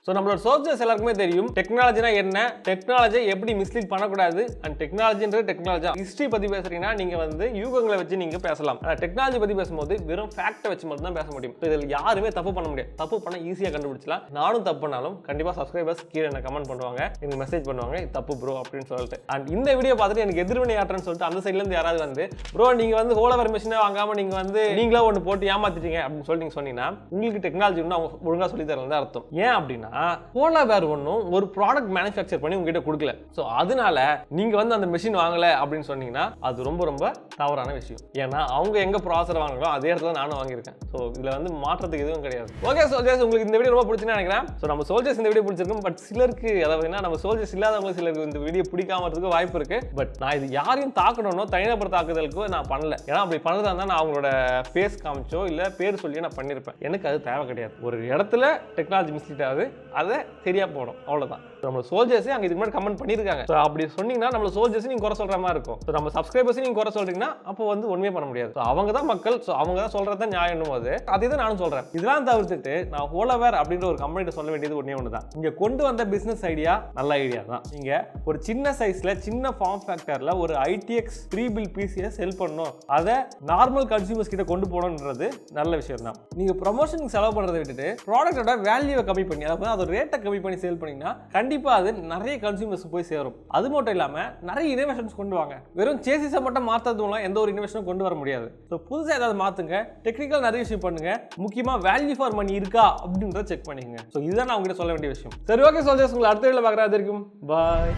ஸோ நம்மளோட சோல்ஜர்ஸ் எல்லாருக்குமே தெரியும் டெக்னாலஜினா என்ன, டெக்னாலஜியை எப்படி மிஸ்லீட் பண்ணக்கூடாது, அண்ட் டெக்னாலஜின்றது டெக்னாலஜி. ஹிஸ்ட்ரி பற்றி பேசுறீங்கன்னா நீங்கள் வந்து யூகங்களை வச்சு நீங்கள் பேசலாம். ஆனால் டெக்னாலஜி பற்றி பேசும்போது வெறும் ஃபேக்டை வச்சு மட்டும் தான் பேச முடியும். இதில் யாருமே தப்பு பண்ண முடியாது. தப்பு பண்ண ஈஸியாக கண்டுபிடிச்சலாம். நானும் தப்பு பண்ணாலும் கண்டிப்பாக சப்ஸ்கிரைபர்ஸ் கீழே என்ன கமெண்ட் பண்ணுவாங்க, எனக்கு மெசேஜ் பண்ணுவாங்க, இது தப்பு ப்ரோ அப்படின்னு சொல்லிட்டு. அண்ட் இந்த வீடியோ பார்த்துட்டு எனக்கு எதிர்வினை ஆட்டுறேன்னு சொல்லிட்டு அந்த சைட்லேருந்து யாராவது வந்து ப்ரோ நீங்கள் வந்து ஹோலவர் மிஷினை வாங்காமல் நீங்கள் வந்து நீங்களா ஒன்று போட்டு ஏமாத்திட்டீங்க அப்படின்னு சொல்லி நீங்கள் சொன்னீங்கன்னா உங்களுக்கு டெக்னாலஜி ஒன்று அவங்க ஒழுங்காக சொல்லி தரலாம் அர்த்தம். ஏன் அப்படின்னா ஹோலவேர் ஒன்றும் ஒரு ப்ராடக்ட் மேனுஃபேக்சர் பண்ணி உங்ககிட்ட கொடுக்கல. ஸோ அதனால நீங்கள் வந்து அந்த மிஷின் வாங்கலை அப்படின்னு சொன்னீங்கன்னா அது ரொம்ப ரொம்ப தவறான விஷயம். ஏன்னா அவங்க எங்கே ப்ராசர் வாங்குறோம் அதே இடத்துல நானும் வாங்கியிருக்கேன். ஸோ இதில் வந்து மாற்றத்துக்கு எதுவும் கிடையாது. ஓகே சோல்ஜர்ஸ், உங்களுக்கு இந்த வீடியோ ரொம்ப பிடிச்சுன்னு நினைக்கிறேன். ஸோ நம்ம சோல்ஜர்ஸ் இந்த வீடியோ பிடிச்சிருக்கும். பட் சிலருக்கு அதாவது நம்ம சோல்ஜர்ஸ் இல்லாதவங்களுக்கு சிலருக்கு இந்த வீடியோ பிடிக்காம இருக்க வாய்ப்பு இருக்கு. பட் நான் இது யாரையும் தாக்கணும்னோ தனிநபர் தாக்குதலுக்கோ நான் பண்ணல. ஏன்னா அப்படி பண்ணதா இருந்தால் நான் அவங்களோட ஃபேஸ் காமிச்சோ இல்லை பேர் சொல்லியோ நான் பண்ணியிருப்பேன். எனக்கு அது தேவை கிடையாது. ஒரு இடத்துல டெக்னாலஜி மிஸ்லீட் ஆகுது, அதை சரியா போடும், அவ்வளவுதான். நம்ம சோல்ஜர்ஸே அங்கே இதுக்கு முன்னாடி கமெண்ட் பண்ணியிருக்காங்க. ஸோ அப்படி சொன்னீங்கன்னா நம்ம சோல்ஜர்ஸ் நீங்க குறை சொல்ற மாதிரி இருக்கும். ஸோ நம்ம சப்ஸ்கிரைபர்ஸ் நீங்க குறை சொல்றீங்கன்னா அப்போ வந்து ஒண்ணுமே பண்ண முடியாது. ஸோ அவங்க தான் மக்கள். ஸோ அவங்க தான் சொல்றத நியாயம் போது அதே தான் நானும் சொல்றேன். இதெல்லாம் தவிர்த்துட்டு நான் ஹோலவேர் அப்படின்ற ஒரு கம்பெனிட்ட சொல்ல வேண்டியது ஒன்று தான். இங்க கொண்டு வந்த பிசினஸ் ஐடியா நல்ல ஐடியா தான். நீங்க ஒரு சின்ன சைஸ்ல சின்ன ஃபார்ம் ஃபேக்டர்ல ஒரு ITX 3 பில் பிசியை செல் பண்ணணும், அதை நார்மல் கன்சியூமர்ஸ் கிட்ட கொண்டு போகணுன்றது நல்ல விஷயம் தான். நீங்க ப்ரொமோஷனுக்கு செலவு பண்றதை விட்டுட்டு ப்ராடக்டோட வேல்யூவை கம்மி பண்ணி அதாவது அதோட ரேட்டை கம்மி பண்ணி சேல் பண்ணீங்கன்னா கண்டிப்பா அது நிறைய கன்சியூமர்ஸ் போய் சேரும். அது மட்டும் இல்லாம நிறைய இனோவேஷன்ஸ் கொண்டு வாங்க. வெறும் சேசிஸை மட்டும் மாற்றுறது மூலம் எந்த ஒரு இனோவேஷனும் கொண்டு வர முடியாது. ஸோ புதுசாக ஏதாவது மாற்றுங்க, டெக்னிக்கல் நிறைய விஷயம் பண்ணுங்க, முக்கியமாக வேல்யூ ஃபார் மணி இருக்கா அப்படின்றத செக் பண்ணிக்கங்க. ஸோ இதுதான் நான் உங்ககிட்ட சொல்ல வேண்டிய விஷயம். சரி ஓகே சோல்ஜர்ஸ், உங்களை அடுத்த வீடியோவில் பார்க்குறது வரைக்கும் பாய்.